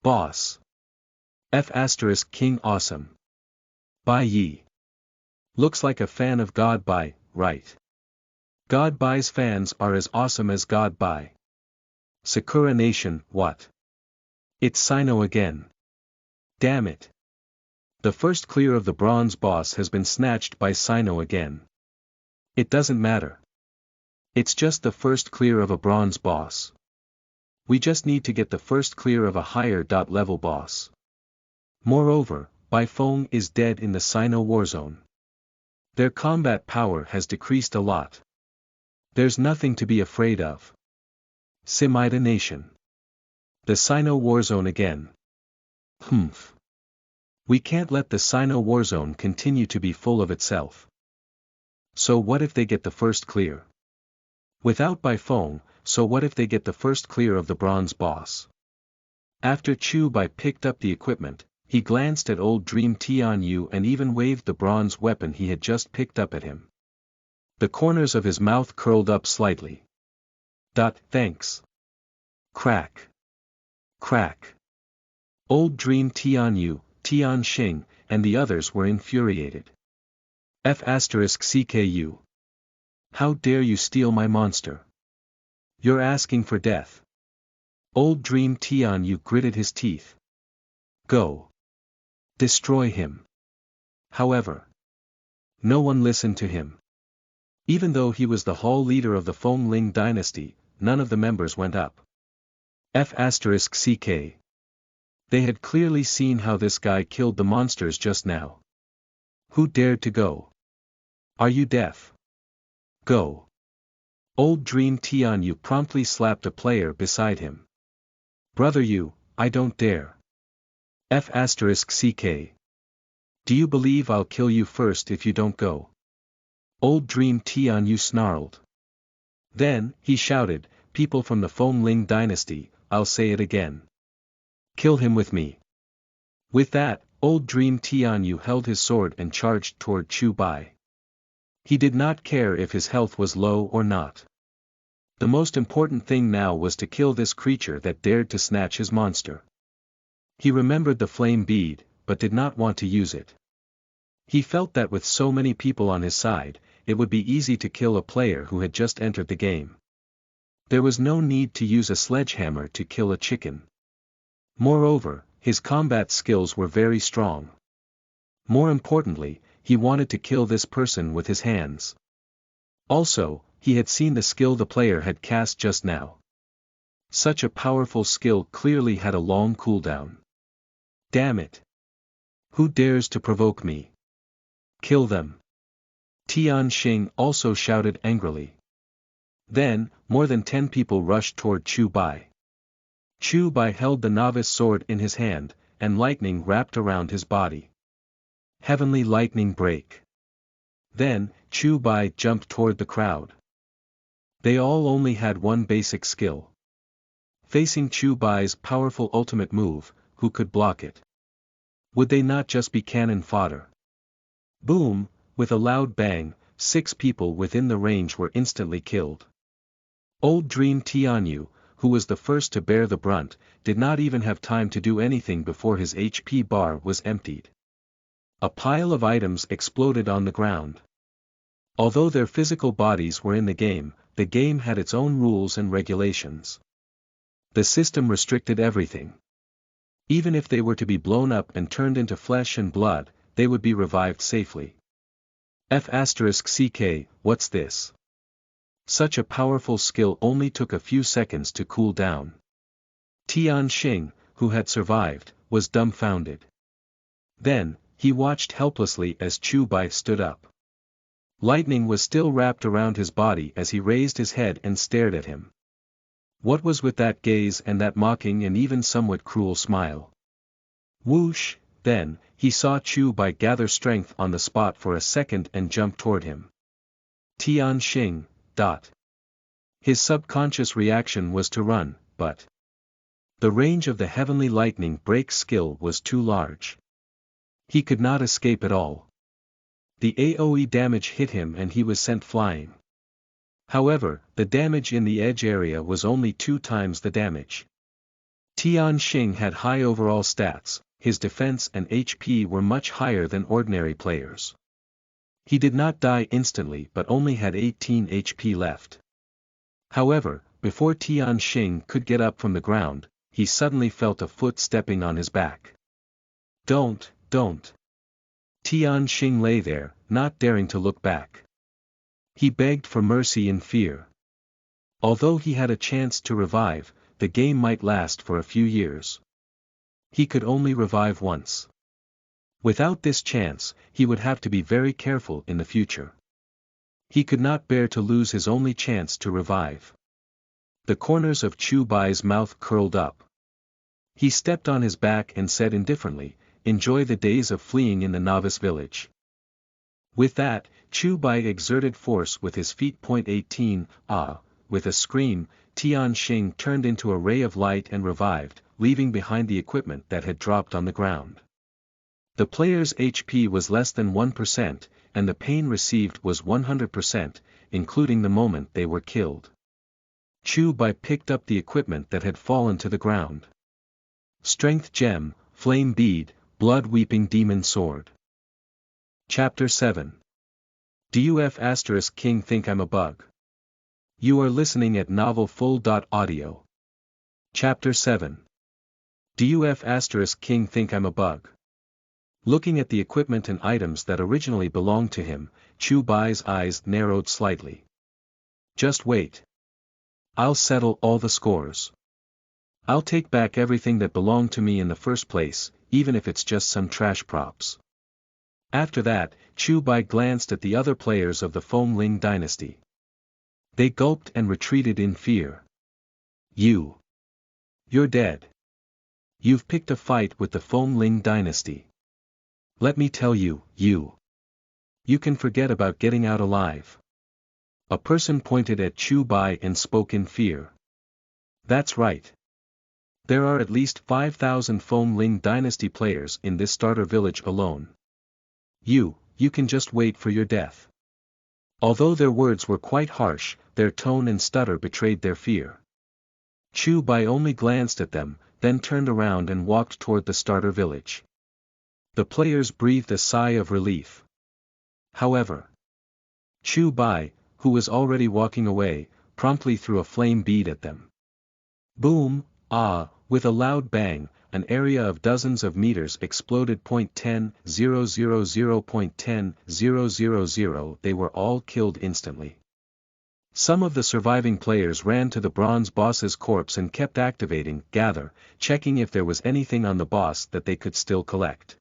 A: Boss. F***King Awesome. Bai Yi. Looks like a fan of God Bai, right? God Bai's fans are as awesome as God Bai. Sakura Nation, what? It's Sino again. Damn it. The first clear of the bronze boss has been snatched by Sino again. It doesn't matter. It's just the first clear of a bronze boss. We just need to get the first clear of a higher level boss. Moreover, Bai Feng is dead in the Sino Warzone. Their combat power has decreased a lot. There's nothing to be afraid of. Simida Nation. The Sino Warzone again. Humph. We can't let the Sino Warzone continue to be full of itself. So what if they get the first clear? Without Bai Feng, so what if they get the first clear of the bronze boss? After Chu Bai picked up the equipment, he glanced at Old Dream Tianyu and even waved the bronze weapon he had just picked up at him. The corners of his mouth curled up slightly. Thanks. Crack. Crack. Old Dream Tianyu, Tian Xing, and the others were infuriated. F***CKU. How dare you steal my monster? You're asking for death. Old Dream Tianyu gritted his teeth. Go. Destroy him. However, no one listened to him. Even though he was the hall leader of the Feng Ling dynasty, none of the members went up. F***CK. They had clearly seen how this guy killed the monsters just now. Who dared to go? Are you deaf? Go. Old Dream Tianyu promptly slapped a player beside him. Brother you, I don't dare. F***CK. Do you believe I'll kill you first if you don't go? Old Dream Tianyu snarled. Then, he shouted, people from the Feng Ling dynasty, I'll say it again. Kill him with me. With that, Old Dream Tianyu held his sword and charged toward Chu Bai. He did not care if his health was low or not. The most important thing now was to kill this creature that dared to snatch his monster. He remembered the flame bead, but did not want to use it. He felt that with so many people on his side, it would be easy to kill a player who had just entered the game. There was no need to use a sledgehammer to kill a chicken. Moreover, his combat skills were very strong. More importantly, he wanted to kill this person with his hands. Also, he had seen the skill the player had cast just now. Such a powerful skill clearly had a long cooldown. Damn it! Who dares to provoke me? Kill them! Tian Xing also shouted angrily. Then, more than 10 people rushed toward Chu Bai. Chu Bai held the novice sword in his hand, and lightning wrapped around his body. Heavenly lightning break. Then, Chu Bai jumped toward the crowd. They all only had one basic skill. Facing Chu Bai's powerful ultimate move, who could block it? Would they not just be cannon fodder? Boom! With a loud bang, 6 people within the range were instantly killed. Old Dream Tianyu, who was the first to bear the brunt, did not even have time to do anything before his HP bar was emptied. A pile of items exploded on the ground. Although their physical bodies were in the game had its own rules and regulations. The system restricted everything. Even if they were to be blown up and turned into flesh and blood, they would be revived safely. F***ck, what's this? Such a powerful skill only took a few seconds to cool down. Tian Xing, who had survived, was dumbfounded. Then, he watched helplessly as Chu Bai stood up. Lightning was still wrapped around his body as he raised his head and stared at him. What was with that gaze and that mocking and even somewhat cruel smile? Whoosh! Then, he saw Chu Bai gather strength on the spot for a second and jump toward him. Tian Xing. His subconscious reaction was to run, but the range of the heavenly lightning break skill was too large. He could not escape at all. The AoE damage hit him and he was sent flying. However, the damage in the edge area was only 2 times the damage. Tian Xing had high overall stats, his defense and HP were much higher than ordinary players. He did not die instantly but only had 18 HP left. However, before Tian Xing could get up from the ground, he suddenly felt a foot stepping on his back. Don't. Tian Xing lay there, not daring to look back. He begged for mercy in fear. Although he had a chance to revive, the game might last for a few years. He could only revive once. Without this chance, he would have to be very careful in the future. He could not bear to lose his only chance to revive. The corners of Chu Bai's mouth curled up. He stepped on his back and said indifferently, "Enjoy the days of fleeing in the novice village." With that, Chu Bai exerted force with his feet. 18, with a scream, Tian Xing turned into a ray of light and revived, leaving behind the equipment that had dropped on the ground. The player's HP was less than 1%, and the pain received was 100%, including the moment they were killed. Chu Bai picked up the equipment that had fallen to the ground. Strength Gem, Flame Bead, Blood-Weeping Demon Sword. Chapter 7. DUF** King think I'm a bug? You are listening at novelfull.audio. Chapter 7. DUF** King think I'm a bug? Looking at the equipment and items that originally belonged to him, Chu Bai's eyes narrowed slightly. Just wait. I'll settle all the scores. I'll take back everything that belonged to me in the first place, even if it's just some trash props. After that, Chu Bai glanced at the other players of the Feng Ling dynasty. They gulped and retreated in fear. You're dead. You've picked a fight with the Feng Ling dynasty. Let me tell you, you can forget about getting out alive. A person pointed at Chu Bai and spoke in fear. That's right. There are at least 5,000 Feng Ling dynasty players in this starter village alone. You can just wait for your death. Although their words were quite harsh, their tone and stutter betrayed their fear. Chu Bai only glanced at them, then turned around and walked toward the starter village. The players breathed a sigh of relief. However, Chu Bai, who was already walking away, promptly threw a flame bead at them. Boom, ah, with a loud bang, an area of dozens of meters exploded. 10,000.10,000. They were all killed instantly. Some of the surviving players ran to the bronze boss's corpse and kept activating gather, checking if there was anything on the boss that they could still collect.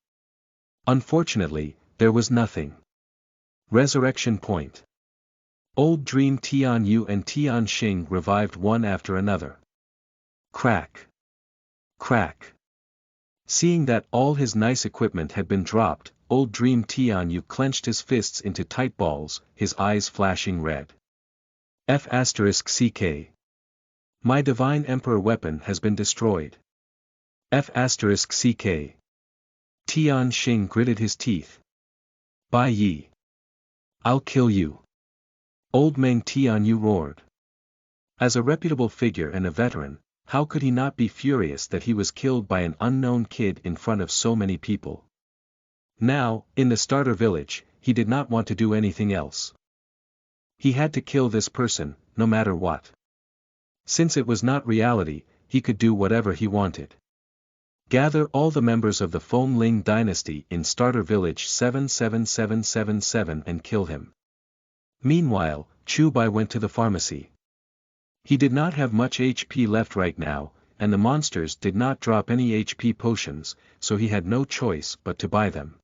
A: Unfortunately, there was nothing. Resurrection point. Old Dream Tian Yu and Tian Xing revived one after another. Crack. Crack. Seeing that all his nice equipment had been dropped, Old Dream Tian Yu clenched his fists into tight balls, his eyes flashing red. F***CK. My Divine Emperor weapon has been destroyed. F***CK. Tian Xing gritted his teeth. Bai Yi. I'll kill you. Old Meng Tian Yu roared. As a reputable figure and a veteran, how could he not be furious that he was killed by an unknown kid in front of so many people? Now, in the starter village, he did not want to do anything else. He had to kill this person, no matter what. Since it was not reality, he could do whatever he wanted. Gather all the members of the Feng Ling dynasty in starter village 77777 and kill him. Meanwhile, Chu Bai went to the pharmacy. He did not have much HP left right now, and the monsters did not drop any HP potions, so he had no choice but to buy them.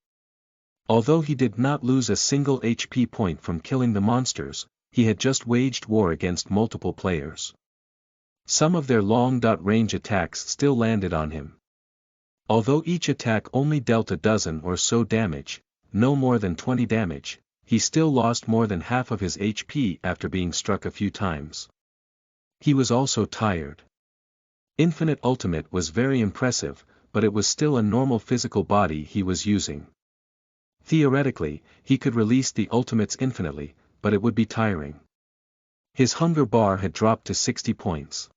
A: Although he did not lose a single HP point from killing the monsters, he had just waged war against multiple players. Some of their long-range attacks still landed on him. Although each attack only dealt a dozen or so damage, no more than 20 damage, he still lost more than half of his HP after being struck a few times. He was also tired. Infinite Ultimate was very impressive, but it was still a normal physical body he was using. Theoretically, he could release the ultimates infinitely, but it would be tiring. His hunger bar had dropped to 60 points.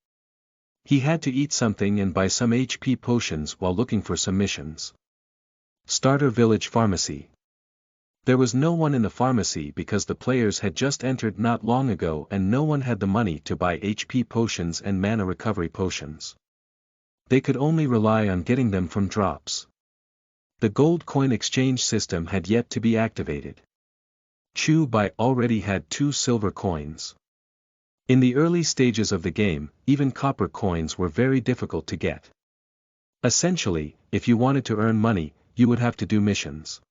A: He had to eat something and buy some HP potions while looking for some missions. Starter Village Pharmacy. There was no one in the pharmacy because the players had just entered not long ago and no one had the money to buy HP potions and mana recovery potions. They could only rely on getting them from drops. The gold coin exchange system had yet to be activated. Chu Bai already had 2 silver coins. In the early stages of the game, even copper coins were very difficult to get. Essentially, if you wanted to earn money, you would have to do missions.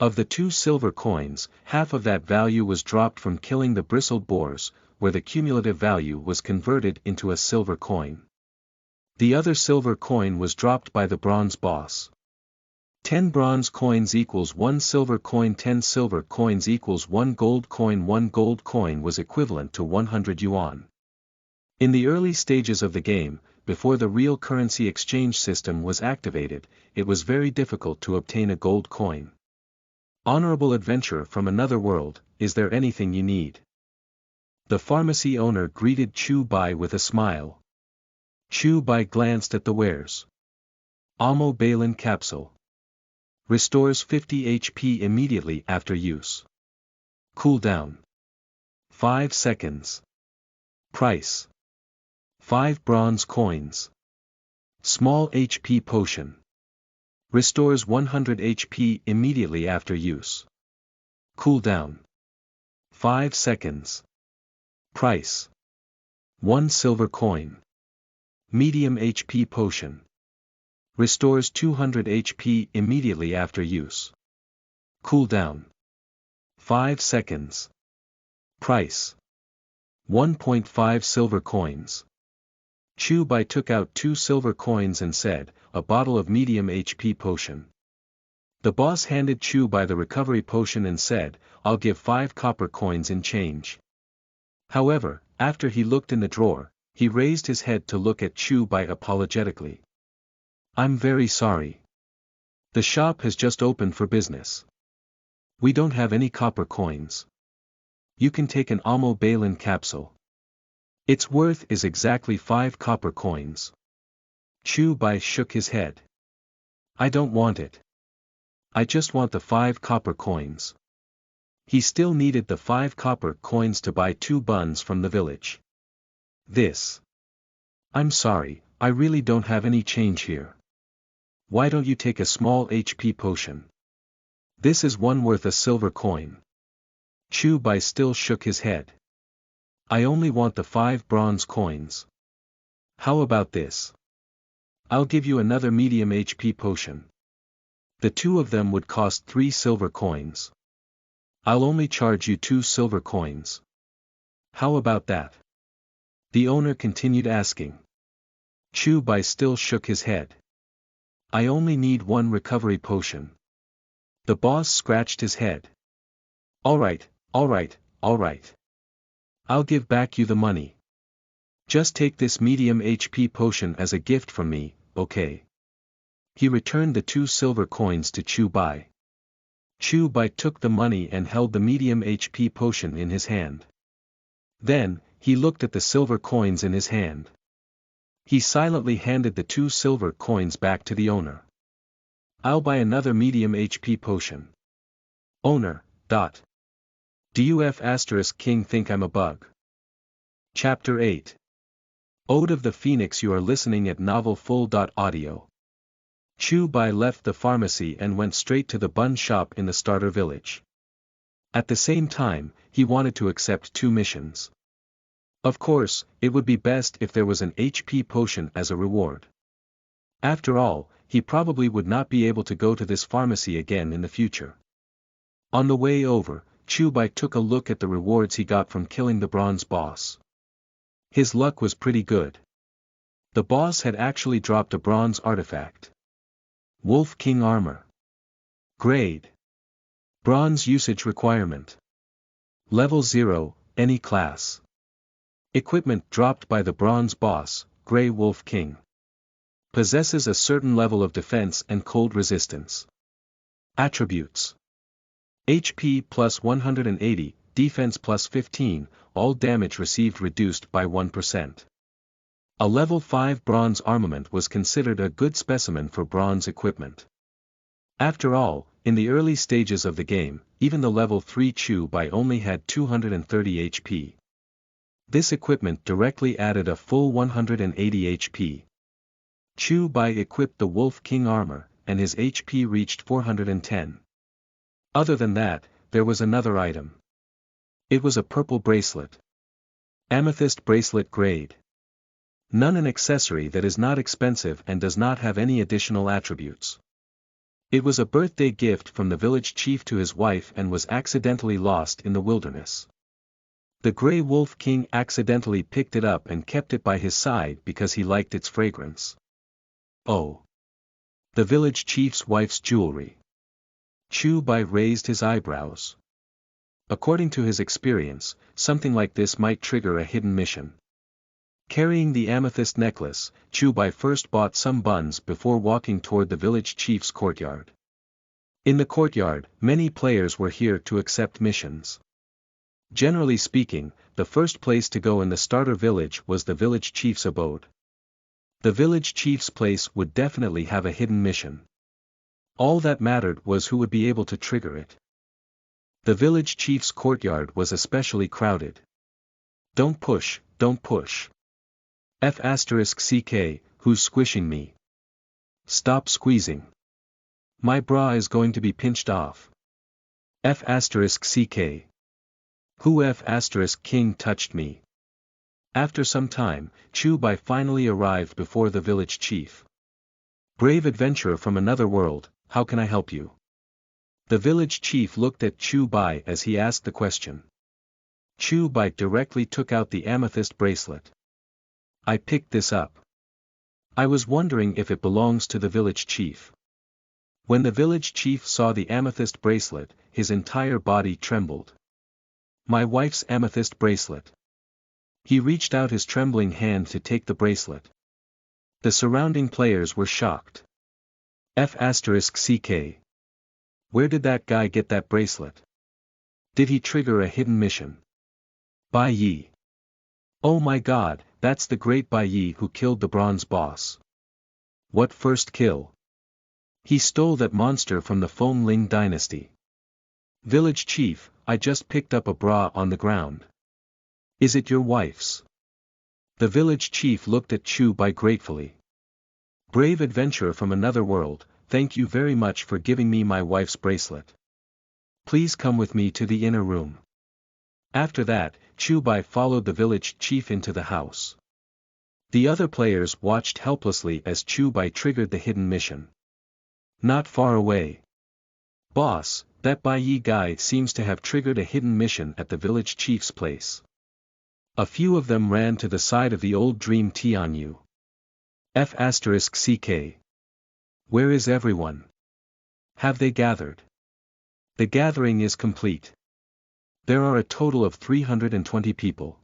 A: Of the 2 silver coins, half of that value was dropped from killing the bristled boars, where the cumulative value was converted into a silver coin. The other silver coin was dropped by the bronze boss. 10 bronze coins equals 1 silver coin. 10 silver coins equals 1 gold coin. 1 gold coin was equivalent to 100 yuan. In the early stages of the game, before the real currency exchange system was activated, it was very difficult to obtain a gold coin. Honorable adventurer from another world, is there anything you need? The pharmacy owner greeted Chu Bai with a smile. Chu Bai glanced at the wares. Amo Balin capsule. Restores 50 HP immediately after use. Cooldown. 5 seconds. Price. 5 bronze coins. Small HP potion. Restores 100 HP immediately after use. Cooldown. 5 seconds. Price. 1 silver coin. Medium HP potion. Restores 200 HP immediately after use. Cooldown. 5 seconds. Price. 1.5 silver coins. Chu Bai took out 2 silver coins and said, a bottle of medium HP potion. The boss handed Chu Bai the recovery potion and said, I'll give 5 copper coins in change. However, after he looked in the drawer, he raised his head to look at Chu Bai apologetically. I'm very sorry. The shop has just opened for business. We don't have any copper coins. You can take an Amo Balin capsule. Its worth is exactly 5 copper coins. Chu Bai shook his head. I don't want it. I just want the 5 copper coins. He still needed the 5 copper coins to buy 2 buns from the village. I'm sorry, I really don't have any change here. Why don't you take a small HP potion? This is one worth a silver coin. Chu Bai still shook his head. I only want the 5 bronze coins. How about this? I'll give you another medium HP potion. The 2 of them would cost 3 silver coins. I'll only charge you 2 silver coins. How about that? The owner continued asking. Chu Bai still shook his head. I only need 1 recovery potion. The boss scratched his head. Alright. I'll give back you the money. Just take this medium HP potion as a gift from me, okay? He returned the 2 silver coins to Chu Bai. Chu Bai took the money and held the medium HP potion in his hand. Then, he looked at the silver coins in his hand. He silently handed the 2 silver coins back to the owner. I'll buy another medium HP potion. Owner. Do you King think I'm a bug? Chapter 8. Ode of the Phoenix. You are listening at novelfull.audio. Chu Bai left the pharmacy and went straight to the bun shop in the starter village. At the same time, he wanted to accept 2 missions. Of course, it would be best if there was an HP potion as a reward. After all, he probably would not be able to go to this pharmacy again in the future. On the way over, Chu Bai took a look at the rewards he got from killing the bronze boss. His luck was pretty good. The boss had actually dropped a bronze artifact. Wolf King Armor. Grade. Bronze usage requirement. Level 0, any class. Equipment dropped by the bronze boss, Grey Wolf King. Possesses a certain level of defense and cold resistance. Attributes. HP plus 180, defense plus 15, all damage received reduced by 1%. A level 5 bronze armament was considered a good specimen for bronze equipment. After all, in the early stages of the game, even the level 3 Chu Bai only had 230 HP. This equipment directly added a full 180 HP. Chu Bai equipped the Wolf King armor, and his HP reached 410. Other than that, there was another item. It was a purple bracelet. Amethyst bracelet grade. None, an accessory that is not expensive and does not have any additional attributes. It was a birthday gift from the village chief to his wife and was accidentally lost in the wilderness. The Grey Wolf King accidentally picked it up and kept it by his side because he liked its fragrance. Oh! The village chief's wife's jewelry. Chu Bai raised his eyebrows. According to his experience, something like this might trigger a hidden mission. Carrying the amethyst necklace, Chu Bai first bought some buns before walking toward the village chief's courtyard. In the courtyard, many players were here to accept missions. Generally speaking, the first place to go in the starter village was the village chief's abode. The village chief's place would definitely have a hidden mission. All that mattered was who would be able to trigger it. The village chief's courtyard was especially crowded. Don't push. F***CK, who's squishing me? Stop squeezing. My bra is going to be pinched off. F***CK. Who F***King touched me? After some time, Chu Bai finally arrived before the village chief. Brave adventurer from another world, how can I help you? The village chief looked at Chu Bai as he asked the question. Chu Bai directly took out the amethyst bracelet. I picked this up. I was wondering if it belongs to the village chief. When the village chief saw the amethyst bracelet, his entire body trembled. My wife's amethyst bracelet. He reached out his trembling hand to take the bracelet. The surrounding players were shocked. F***CK. Where did that guy get that bracelet? Did he trigger a hidden mission? Bai Yi. Oh my god, that's the great Bai Yi who killed the bronze boss. What first kill? He stole that monster from the Feng Ling dynasty. Village chief, I just picked up a bra on the ground. Is it your wife's? The village chief looked at Chu Bai gratefully. Brave adventurer from another world, thank you very much for giving me my wife's bracelet. Please come with me to the inner room. After that, Chu Bai followed the village chief into the house. The other players watched helplessly as Chu Bai triggered the hidden mission. Not far away. Boss, that Bai Yi guy seems to have triggered a hidden mission at the village chief's place. A few of them ran to the side of the old dream Tianyu. F***CK. Where is everyone? Have they gathered? The gathering is complete. There are a total of 320 people.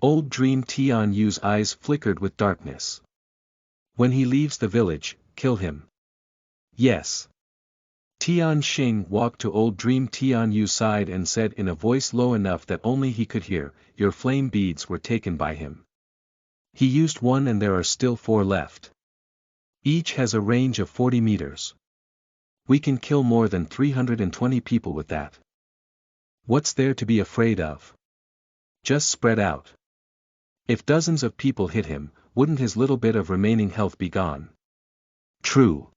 A: Old Dream Tianyu's eyes flickered with darkness. When he leaves the village, kill him. Yes. Tian Xing walked to Old Dream Tianyu's side and said in a voice low enough that only he could hear, your flame beads were taken by him. He used one and there are still 4 left. Each has a range of 40 meters. We can kill more than 320 people with that. What's there to be afraid of? Just spread out. If dozens of people hit him, wouldn't his little bit of remaining health be gone? True.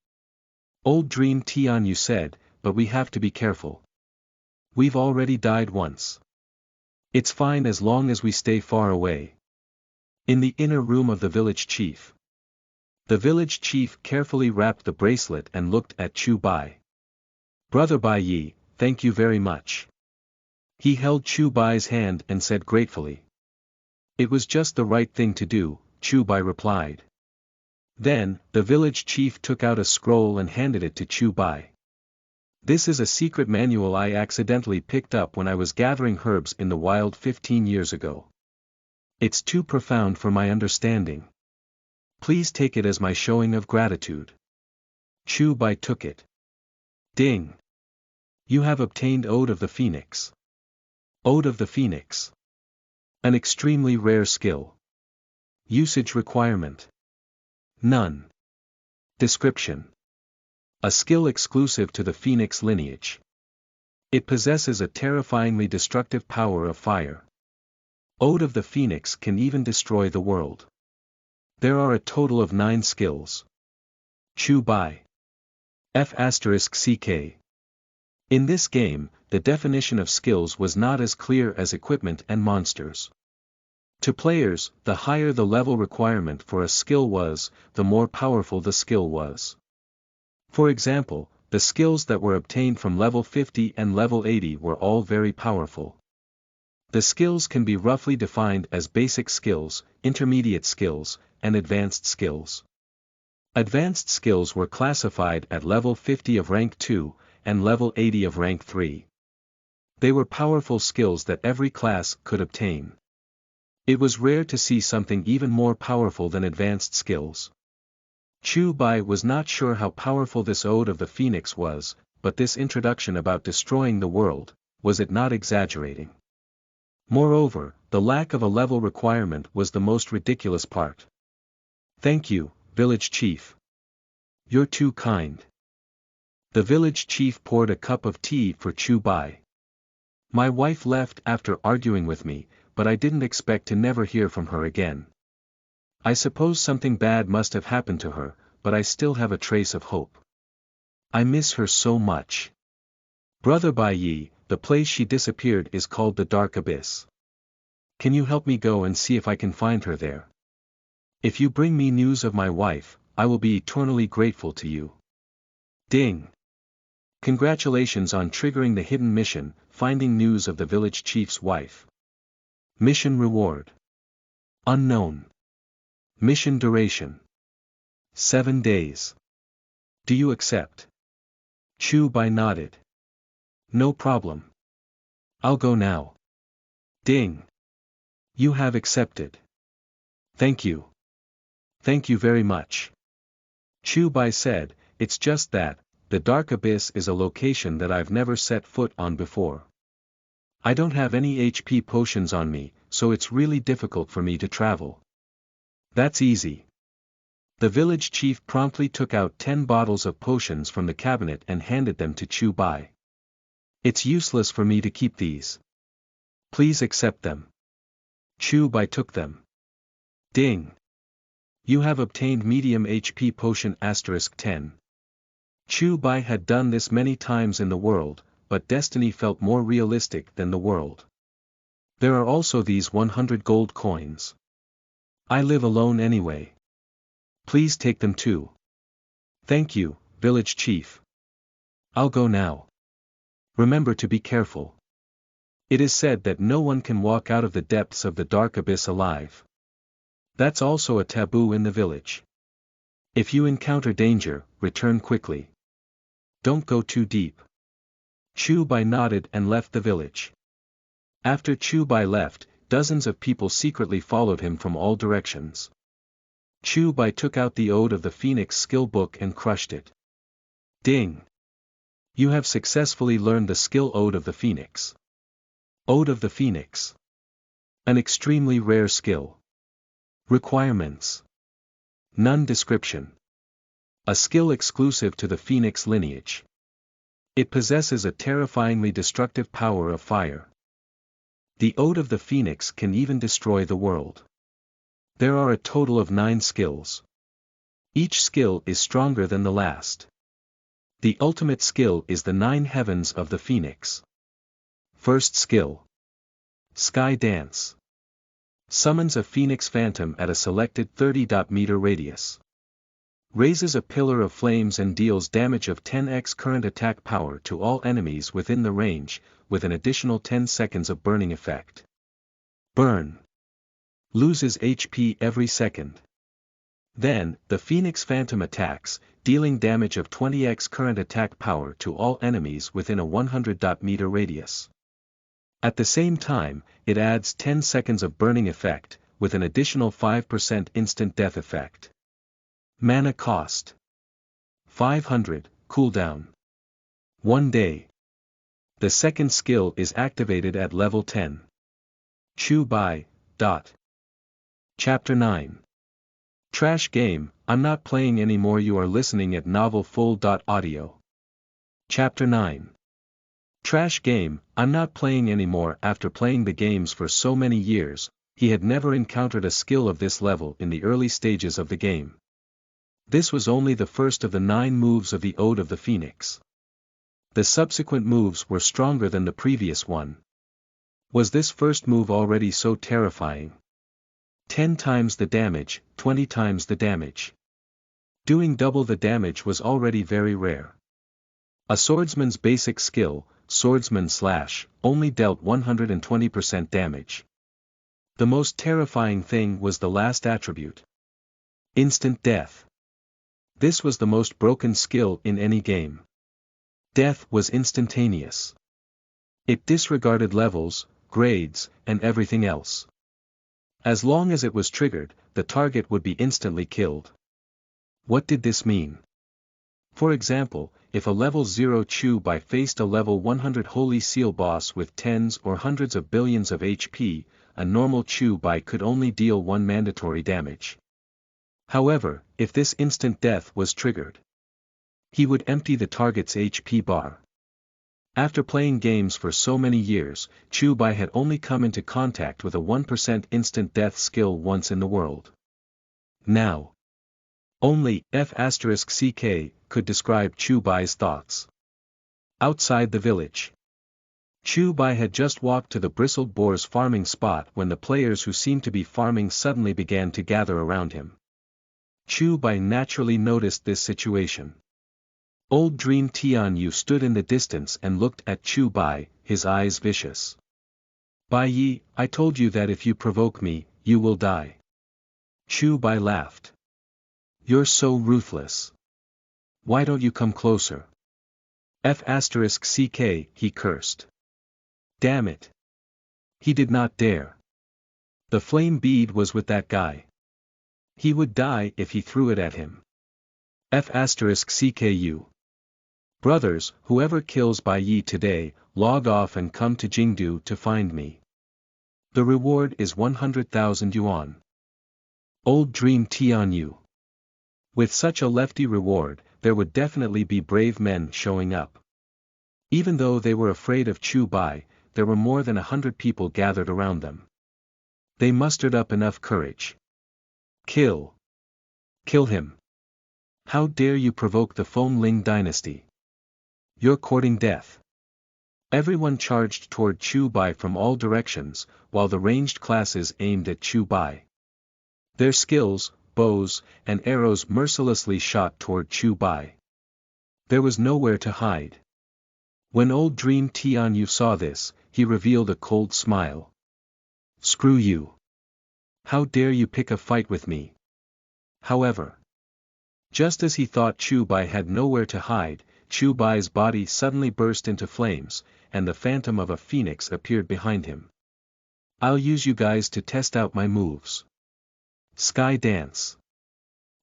A: Old Dream Tianyu said, but we have to be careful. We've already died once. It's fine as long as we stay far away. In the inner room of the village chief. The village chief carefully wrapped the bracelet and looked at Chu Bai. Brother Bai Yi, thank you very much. He held Chu Bai's hand and said gratefully. It was just the right thing to do, Chu Bai replied. Then, the village chief took out a scroll and handed it to Chu Bai. This is a secret manual I accidentally picked up when I was gathering herbs in the wild 15 years ago. It's too profound for my understanding. Please take it as my showing of gratitude. Chu Bai took it. Ding! You have obtained Ode of the Phoenix. Ode of the Phoenix. An extremely rare skill. Usage requirement. None. Description. A skill exclusive to the Phoenix lineage. It possesses a terrifyingly destructive power of fire. Ode of the Phoenix can even destroy the world. There are a total of 9 skills. Chu Bai. F***CK. In this game, the definition of skills was not as clear as equipment and monsters. To players, the higher the level requirement for a skill was, the more powerful the skill was. For example, the skills that were obtained from level 50 and level 80 were all very powerful. The skills can be roughly defined as basic skills, intermediate skills, and advanced skills. Advanced skills were classified at level 50 of rank 2, and level 80 of rank 3. They were powerful skills that every class could obtain. It was rare to see something even more powerful than advanced skills. Chu Bai was not sure how powerful this Ode of the Phoenix was, but this introduction about destroying the world, was it not exaggerating? Moreover, the lack of a level requirement was the most ridiculous part. Thank you, village chief. You're too kind. The village chief poured a cup of tea for Chu Bai. My wife left after arguing with me, but I didn't expect to never hear from her again. I suppose something bad must have happened to her, but I still have a trace of hope. I miss her so much. Brother Bai Yi, the place she disappeared is called the Dark Abyss. Can you help me go and see if I can find her there? If you bring me news of my wife, I will be eternally grateful to you. Ding! Congratulations on triggering the hidden mission, finding news of the village chief's wife. Mission reward. Unknown. Mission duration. 7 days. Do you accept? Chu Bai nodded. No problem. I'll go now. Ding. You have accepted. Thank you. Thank you very much. Chu Bai said, it's just that, the Dark Abyss is a location that I've never set foot on before. I don't have any HP potions on me, so it's really difficult for me to travel. That's easy. The village chief promptly took out 10 bottles of potions from the cabinet and handed them to Chu Bai. It's useless for me to keep these. Please accept them. Chu Bai took them. Ding. You have obtained medium HP potion *10. Chu Bai had done this many times in the world, but destiny felt more realistic than the world. There are also these 100 gold coins. I live alone anyway. Please take them too. Thank you, village chief. I'll go now. Remember to be careful. It is said that no one can walk out of the depths of the dark abyss alive. That's also a taboo in the village. If you encounter danger, return quickly. Don't go too deep. Chu Bai nodded and left the village. After Chu Bai left, dozens of people secretly followed him from all directions. Chu Bai took out the Ode of the Phoenix skill book and crushed it. Ding! You have successfully learned the skill Ode of the Phoenix. Ode of the Phoenix. An extremely rare skill. Requirements. None. Description. A skill exclusive to the Phoenix lineage. It possesses a terrifyingly destructive power of fire. The Ode of the Phoenix can even destroy the world. There are a total of 9 skills. Each skill is stronger than the last. The ultimate skill is the 9 heavens of the Phoenix. First skill. Sky Dance. Summons a Phoenix Phantom at a selected 30-meter radius. Raises a pillar of flames and deals damage of 10x current attack power to all enemies within the range, with an additional 10 seconds of burning effect. Burn. Loses HP every second. Then, the Phoenix Phantom attacks, dealing damage of 20x current attack power to all enemies within a 100-meter radius. At the same time, it adds 10 seconds of burning effect, with an additional 5% instant death effect. Mana cost. 500, cooldown. 1 day. The second skill is activated at level 10. Chu Bai. Chapter 9. Trash game, I'm not playing anymore. You are listening at novelfull.audio. Chapter 9. Trash game, I'm not playing anymore. After playing the games for so many years, he had never encountered a skill of this level in the early stages of the game. This was only the first of the 9 moves of the Ode of the Phoenix. The subsequent moves were stronger than the previous one. Was this first move already so terrifying? 10 times the damage, 20 times the damage. Doing double the damage was already very rare. A swordsman's basic skill, Swordsman Slash, only dealt 120% damage. The most terrifying thing was the last attribute. Instant death. This was the most broken skill in any game. Death was instantaneous. It disregarded levels, grades, and everything else. As long as it was triggered, the target would be instantly killed. What did this mean? For example, if a level 0 Chu Bai faced a level 100 Holy Seal boss with tens or hundreds of billions of HP, a normal Chu Bai could only deal 1 mandatory damage. However, if this instant death was triggered, he would empty the target's HP bar. After playing games for so many years, Chu Bai had only come into contact with a 1% instant death skill once in the world. Now, only F*CK could describe Chu Bai's thoughts. Outside the village, Chu Bai had just walked to the bristled boar's farming spot when the players who seemed to be farming suddenly began to gather around him. Chu Bai naturally noticed this situation. Old Dream Tianyu stood in the distance and looked at Chu Bai, his eyes vicious. Bai Yi, I told you that if you provoke me, you will die. Chu Bai laughed. You're so ruthless. Why don't you come closer? F*CK, he cursed. Damn it. He did not dare. The flame bead was with that guy. He would die if he threw it at him. F*CKU. Brothers, whoever kills Bai Yi today, log off and come to Jingdu to find me. The reward is 100,000 yuan. Old Dream Tianyu. With such a lefty reward, there would definitely be brave men showing up. Even though they were afraid of Chu Bai, there were more than 100 people gathered around them. They mustered up enough courage. Kill! Kill him! How dare you provoke the Feng Ling dynasty? You're courting death. Everyone charged toward Chu Bai from all directions, while the ranged classes aimed at Chu Bai. Their skills, bows, and arrows mercilessly shot toward Chu Bai. There was nowhere to hide. When old Dream Tianyu saw this, he revealed a cold smile. Screw you! How dare you pick a fight with me? However, just as he thought Chu Bai had nowhere to hide, Chu Bai's body suddenly burst into flames, and the phantom of a phoenix appeared behind him. I'll use you guys to test out my moves. Sky Dance.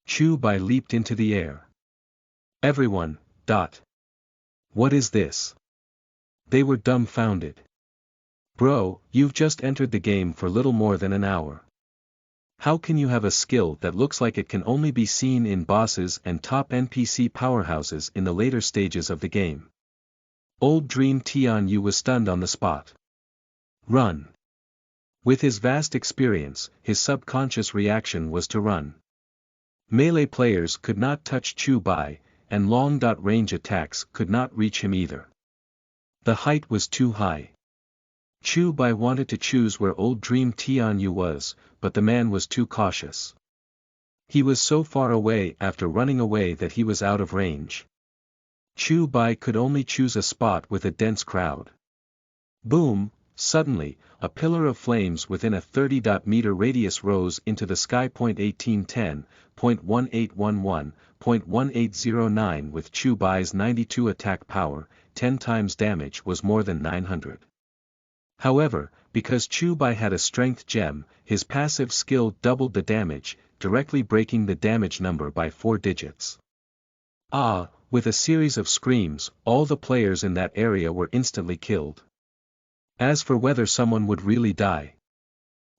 A: Chu Bai leaped into the air. Everyone, What is this? They were dumbfounded. Bro, you've just entered the game for little more than an hour. How can you have a skill that looks like it can only be seen in bosses and top NPC powerhouses in the later stages of the game? Old Dream Tianyu was stunned on the spot. Run. With his vast experience, his subconscious reaction was to run. Melee players could not touch Chu Bai, and long-range attacks could not reach him either. The height was too high. Chu Bai wanted to choose where old Dream Tianyu was, but the man was too cautious. He was so far away after running away that he was out of range. Chu Bai could only choose a spot with a dense crowd. Boom! Suddenly, a pillar of flames within a 30-meter radius rose into the sky. 1810, 1811, 1809 with Chu Bai's 92 attack power, 10 times damage was more than 900. However, because Chu Bai had a strength gem, his passive skill doubled the damage, directly breaking the damage number by 4 digits. With a series of screams, all the players in that area were instantly killed. As for whether someone would really die,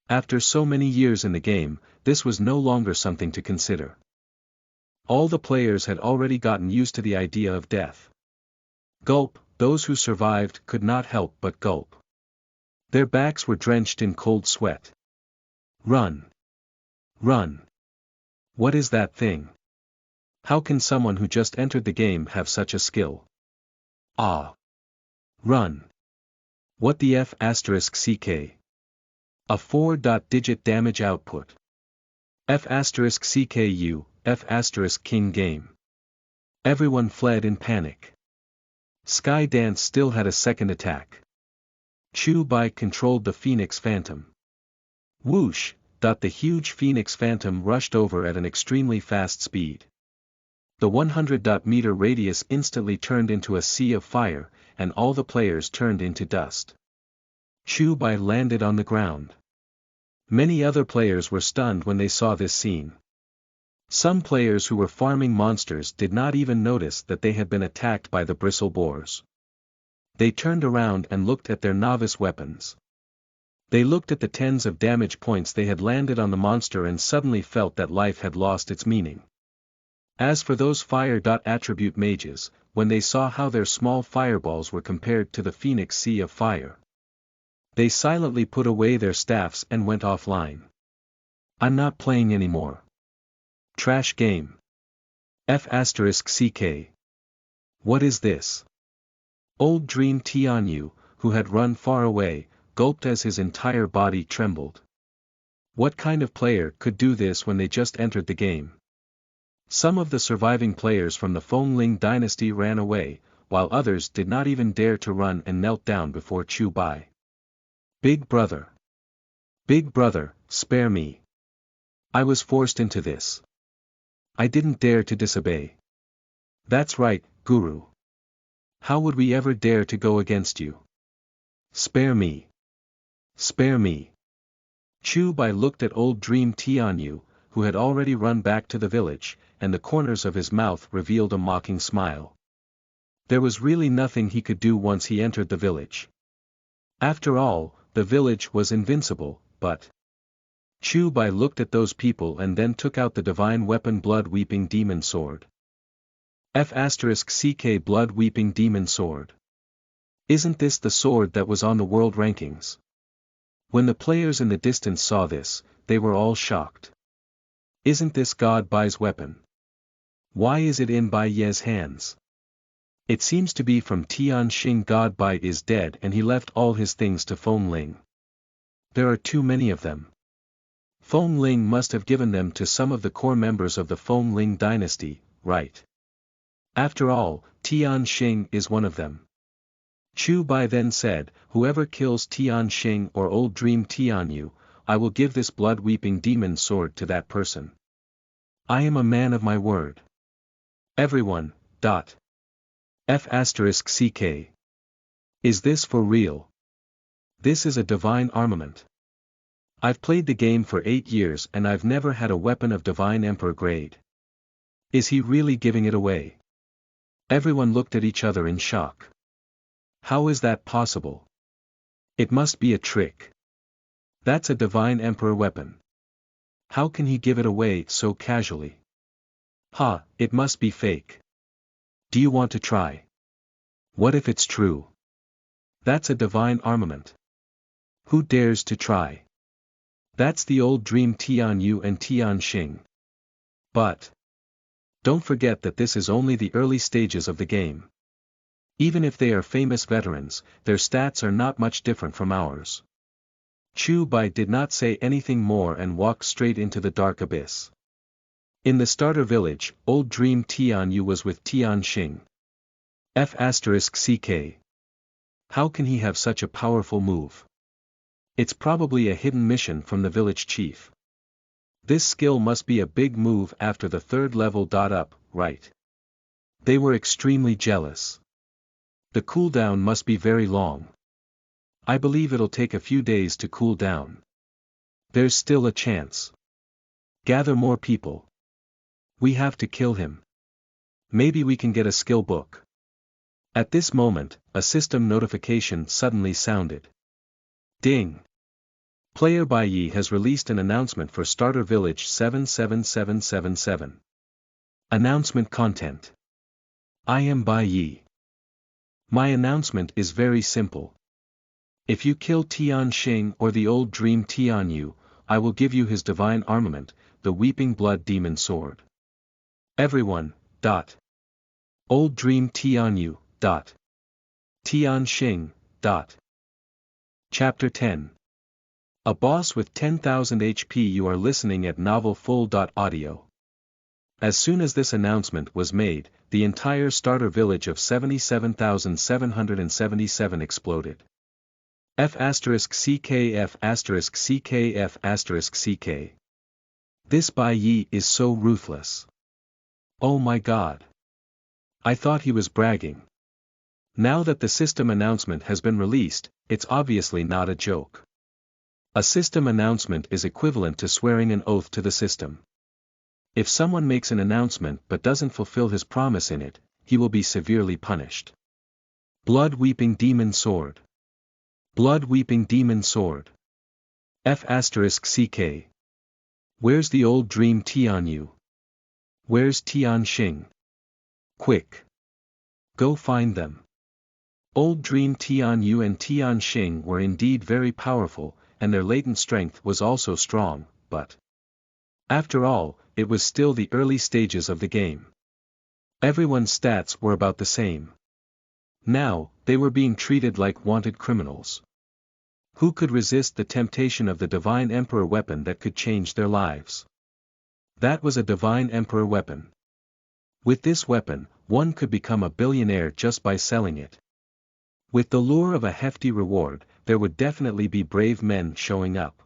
A: after so many years in the game, this was no longer something to consider. All the players had already gotten used to the idea of death. Gulp, those who survived could not help but gulp. Their backs were drenched in cold sweat. Run! Run! What is that thing? How can someone who just entered the game have such a skill? Run! What the F***? A 4-digit damage output. F***CKU, F***King game. Everyone fled in panic. Sky Dance still had a second attack. Chu Bai controlled the Phoenix Phantom. Whoosh! The huge Phoenix Phantom rushed over at an extremely fast speed. The 100-meter radius instantly turned into a sea of fire, and all the players turned into dust. Chu Bai landed on the ground. Many other players were stunned when they saw this scene. Some players who were farming monsters did not even notice that they had been attacked by the bristle boars. They turned around and looked at their novice weapons. They looked at the tens of damage points they had landed on the monster and suddenly felt that life had lost its meaning. As for those fire attribute mages, when they saw how their small fireballs were compared to the Phoenix Sea of Fire, they silently put away their staffs and went offline. I'm not playing anymore. Trash game. F***CK. What is this? Old Dream Tianyu, who had run far away, gulped as his entire body trembled. What kind of player could do this when they just entered the game? Some of the surviving players from the Feng Ling dynasty ran away, while others did not even dare to run and knelt down before Chu Bai. Big brother! Big brother, spare me! I was forced into this. I didn't dare to disobey. That's right, Guru. How would we ever dare to go against you? Spare me! Spare me! Chu Bai looked at old Dream Tianyu, who had already run back to the village, and the corners of his mouth revealed a mocking smile. There was really nothing he could do once he entered the village. After all, the village was invincible, but... Chu Bai looked at those people and then took out the divine weapon Blood-Weeping Demon Sword. F***CK Blood-Weeping Demon Sword. Isn't this the sword that was on the world rankings? When the players in the distance saw this, they were all shocked. Isn't this God Bai's weapon? Why is it in Bai Ye's hands? It seems to be from Tian Xing. God Bai is dead and he left all his things to Feng Ling. There are too many of them. Feng Ling must have given them to some of the core members of the Feng Ling dynasty, right? After all, Tian Xing is one of them. Chu Bai then said, whoever kills Tian Xing or Old Dream Tianyu, I will give this blood-weeping demon sword to that person. I am a man of my word. Everyone, F***CK. Is this for real? This is a divine armament. I've played the game for 8 years and I've never had a weapon of divine emperor grade. Is he really giving it away? Everyone looked at each other in shock. How is that possible? It must be a trick. That's a divine emperor weapon. How can he give it away so casually? Ha, it must be fake. Do you want to try? What if it's true? That's a divine armament. Who dares to try? That's the Old Dream Tianyu and Tian Xing. But don't forget that this is only the early stages of the game. Even if they are famous veterans, their stats are not much different from ours. Chu Bai did not say anything more and walked straight into the dark abyss. In the starter village, Old Dream Tianyu was with Tian Xing. F***CK. How can he have such a powerful move? It's probably a hidden mission from the village chief. This skill must be a big move after the 3rd level. Up, right? They were extremely jealous. The cooldown must be very long. I believe it'll take a few days to cool down. There's still a chance. Gather more people. We have to kill him. Maybe we can get a skill book. At this moment, a system notification suddenly sounded. Ding! Player Bai Yi has released an announcement for Starter Village 77777. Announcement content. I am Bai Yi. My announcement is very simple. If you kill Tian Xing or the Old Dream Tianyu, I will give you his divine armament, the Weeping Blood Demon Sword. Everyone, Old Dream Tianyu, Tian Xing, Chapter 10. A boss with 10,000 HP. You are listening at Novel Full. Audio. As soon as this announcement was made, the entire starter village of 77,777 exploded. F***CK. This Bai Yi is so ruthless. Oh my god. I thought he was bragging. Now that the system announcement has been released, it's obviously not a joke. A system announcement is equivalent to swearing an oath to the system. If someone makes an announcement but doesn't fulfill his promise in it, he will be severely punished. Blood-weeping demon sword. Blood-weeping demon sword. F***CK. Where's the Old Dream Tianyu? Where's Tian Xing? Quick! Go find them. Old Dream Tianyu and Tian Xing were indeed very powerful, and their latent strength was also strong, but after all, it was still the early stages of the game. Everyone's stats were about the same. Now, they were being treated like wanted criminals. Who could resist the temptation of the Divine Emperor weapon that could change their lives? That was a Divine Emperor weapon. With this weapon, one could become a billionaire just by selling it. With the lure of a hefty reward, there would definitely be brave men showing up.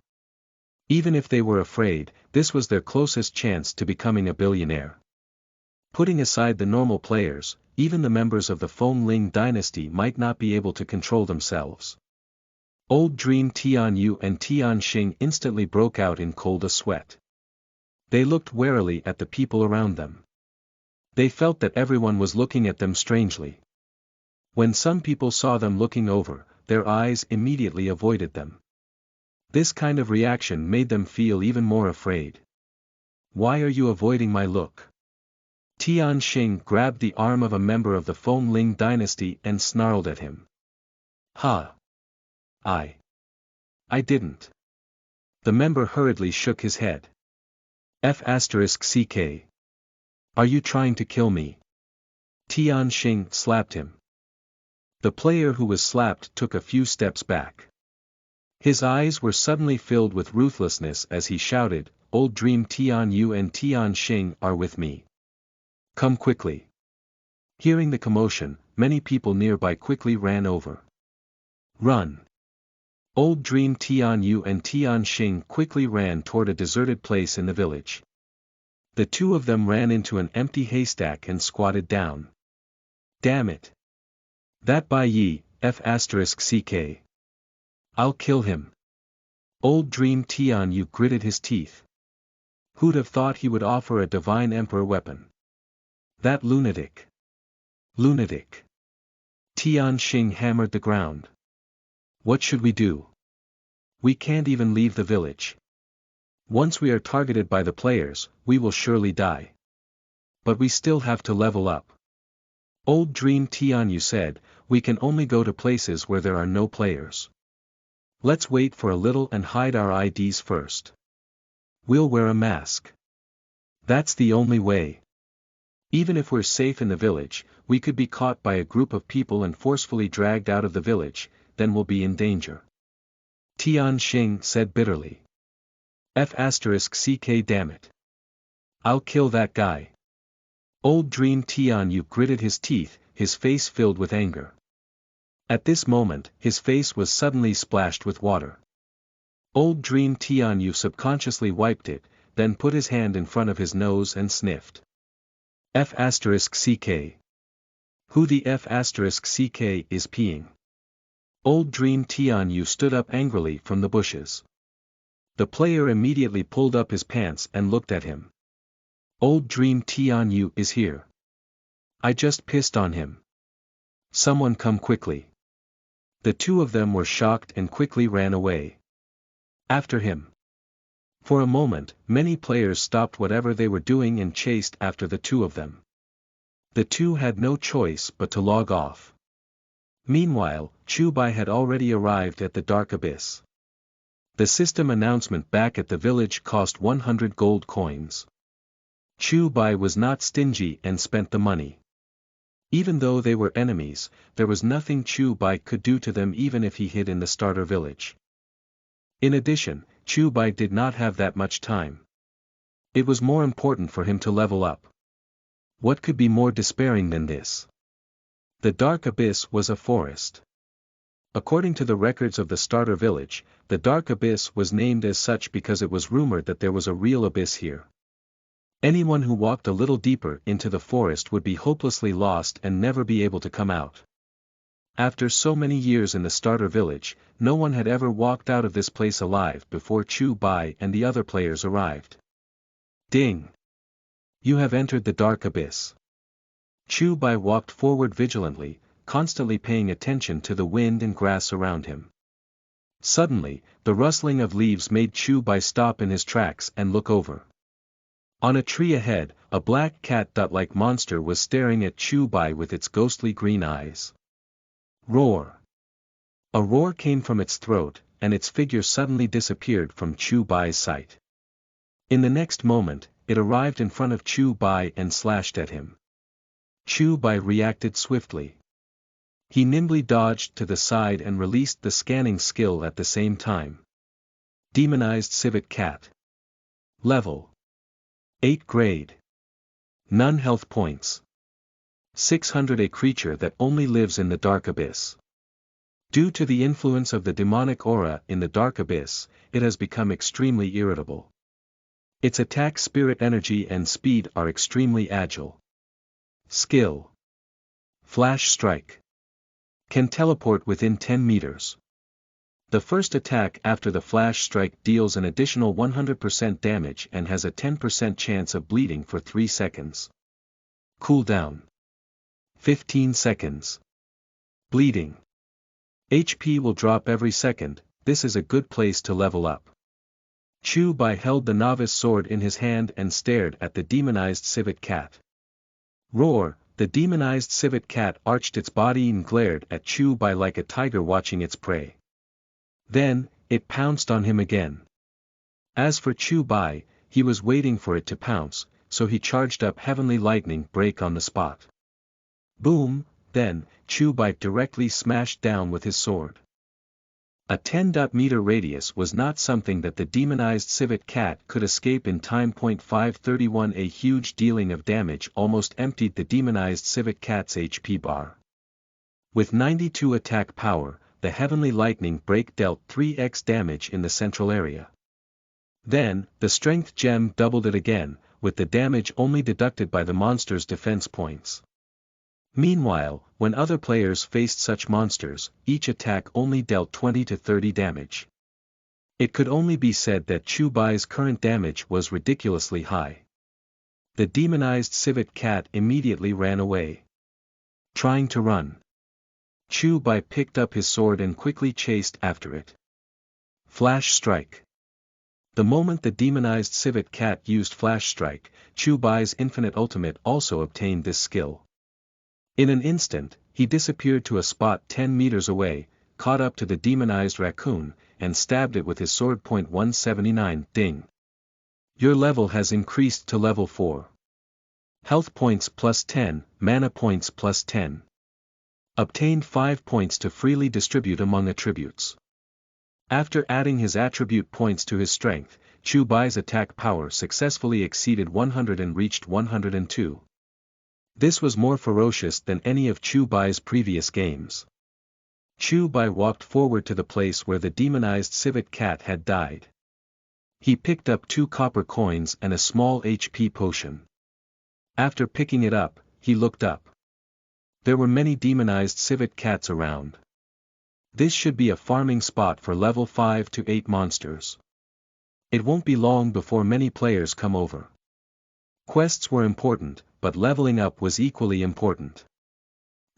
A: Even if they were afraid, this was their closest chance to becoming a billionaire. Putting aside the normal players, even the members of the Feng Ling dynasty might not be able to control themselves. Old Dream Tianyu and Tian Xing instantly broke out in cold sweat. They looked warily at the people around them. They felt that everyone was looking at them strangely. When some people saw them looking over, their eyes immediately avoided them. This kind of reaction made them feel even more afraid. Why are you avoiding my look? Tian Xing grabbed the arm of a member of the Feng Ling dynasty and snarled at him. Ha! I didn't. The member hurriedly shook his head. F***ck. Are you trying to kill me? Tian Xing slapped him. The player who was slapped took a few steps back. His eyes were suddenly filled with ruthlessness as he shouted, "Old Dream Tian Yu and Tian Xing are with me. Come quickly." Hearing the commotion, many people nearby quickly ran over. Run! Old Dream Tian Yu and Tian Xing quickly ran toward a deserted place in the village. The two of them ran into an empty haystack and squatted down. Damn it! That Bai Yi, F***ck. I'll kill him. Old Dream Tian Yu gritted his teeth. Who'd have thought he would offer a divine emperor weapon? That lunatic. Lunatic. Tian Xing hammered the ground. What should we do? We can't even leave the village. Once we are targeted by the players, we will surely die. But we still have to level up. Old Dream Tian Yu said, we can only go to places where there are no players. Let's wait for a little and hide our IDs first. We'll wear a mask. That's the only way. Even if we're safe in the village, we could be caught by a group of people and forcefully dragged out of the village, then we'll be in danger. Tian Xing said bitterly. F***ck damn it. I'll kill that guy. Old Dream Tian Yu gritted his teeth, his face filled with anger. At this moment, his face was suddenly splashed with water. Old Dream Tian Yu subconsciously wiped it, then put his hand in front of his nose and sniffed. F***ck. Who the F***ck is peeing? Old Dream Tian Yu stood up angrily from the bushes. The player immediately pulled up his pants and looked at him. Old Dream Tian Yu is here. I just pissed on him. Someone come quickly. The two of them were shocked and quickly ran away. After him. For a moment, many players stopped whatever they were doing and chased after the two of them. The two had no choice but to log off. Meanwhile, Chu Bai had already arrived at the Dark Abyss. The system announcement back at the village cost 100 gold coins. Chu Bai was not stingy and spent the money. Even though they were enemies, there was nothing Chu Bai could do to them even if he hid in the starter village. In addition, Chu Bai did not have that much time. It was more important for him to level up. What could be more despairing than this? The Dark Abyss was a forest. According to the records of the starter village, the Dark Abyss was named as such because it was rumored that there was a real abyss here. Anyone who walked a little deeper into the forest would be hopelessly lost and never be able to come out. After so many years in the starter village, no one had ever walked out of this place alive before Chu Bai and the other players arrived. Ding! You have entered the Dark Abyss. Chu Bai walked forward vigilantly, constantly paying attention to the wind and grass around him. Suddenly, the rustling of leaves made Chu Bai stop in his tracks and look over. On a tree ahead, a black cat-like monster was staring at Chu Bai with its ghostly green eyes. Roar! A roar came from its throat, and its figure suddenly disappeared from Chu Bai's sight. In the next moment, it arrived in front of Chu Bai and slashed at him. Chu Bai reacted swiftly. He nimbly dodged to the side and released the scanning skill at the same time. Demonized Civet Cat. Level 8 grade. None health points. 600. A creature that only lives in the Dark Abyss. Due to the influence of the demonic aura in the Dark Abyss, it has become extremely irritable. Its attack spirit energy and speed are extremely agile. Skill. Flash Strike. Can teleport within 10 meters. The first attack after the Flash Strike deals an additional 100% damage and has a 10% chance of bleeding for 3 seconds. Cooldown. 15 seconds. Bleeding. HP will drop every second. This is a good place to level up. Chu Bai held the novice sword in his hand and stared at the demonized civet cat. Roar! The demonized civet cat arched its body and glared at Chu Bai like a tiger watching its prey. Then, it pounced on him again. As for Chu Bai, he was waiting for it to pounce, so he charged up Heavenly Lightning Break on the spot. Boom, then, Chu Bai directly smashed down with his sword. A 10-meter radius was not something that the demonized civet cat could escape in time. 531. A huge dealing of damage almost emptied the demonized civet cat's HP bar. With 92 attack power, the Heavenly Lightning Break dealt 3x damage in the central area. Then, the strength gem doubled it again, with the damage only deducted by the monster's defense points. Meanwhile, when other players faced such monsters, each attack only dealt 20 to 30 damage. It could only be said that Chu Bai's current damage was ridiculously high. The demonized civet cat immediately ran away. Trying to run, Chu Bai picked up his sword and quickly chased after it. Flash Strike. The moment the demonized civet cat used Flash Strike, Chu Bai's infinite ultimate also obtained this skill. In an instant, he disappeared to a spot 10 meters away, caught up to the demonized raccoon, and stabbed it with his sword. 179. Ding. Your level has increased to level 4. Health points plus 10, mana points plus 10. Obtained 5 points to freely distribute among attributes. After adding his attribute points to his strength, Chu Bai's attack power successfully exceeded 100 and reached 102. This was more ferocious than any of Chu Bai's previous games. Chu Bai walked forward to the place where the demonized civet cat had died. He picked up 2 copper coins and a small HP potion. After picking it up, he looked up. There were many demonized civet cats around. This should be a farming spot for level 5 to 8 monsters. It won't be long before many players come over. Quests were important, but leveling up was equally important.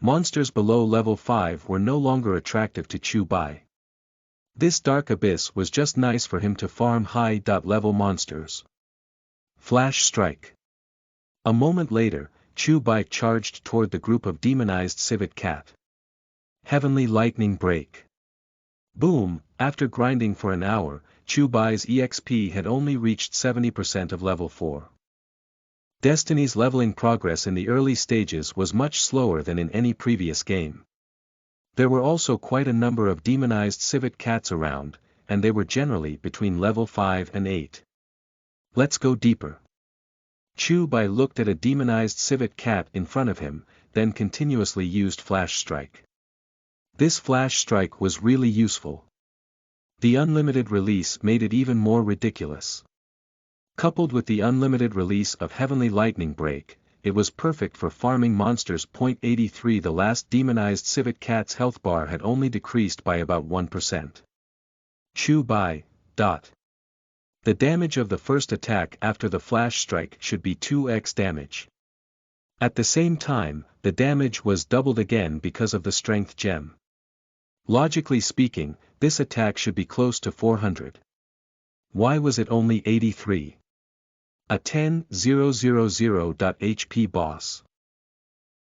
A: Monsters below level 5 were no longer attractive to Chu Bai. This dark abyss was just nice for him to farm high-level monsters. Flash Strike. A moment later, Chu Bai charged toward the group of demonized civet cat. Heavenly Lightning Break. Boom. After grinding for an hour, Chu Bai's EXP had only reached 70% of level 4. Destiny's leveling progress in the early stages was much slower than in any previous game. There were also quite a number of demonized civet cats around, and they were generally between level 5 and 8. Let's go deeper. Chu Bai looked at a demonized civet cat in front of him, then continuously used Flash Strike. This Flash Strike was really useful. The unlimited release made it even more ridiculous. Coupled with the unlimited release of Heavenly Lightning Break, it was perfect for farming monsters. 83. The last demonized civet cat's health bar had only decreased by about 1%. Chu Bai. The damage of the first attack after the Flash Strike should be 2x damage. At the same time, the damage was doubled again because of the strength gem. Logically speaking, this attack should be close to 400. Why was it only 83? A 10,000 HP boss.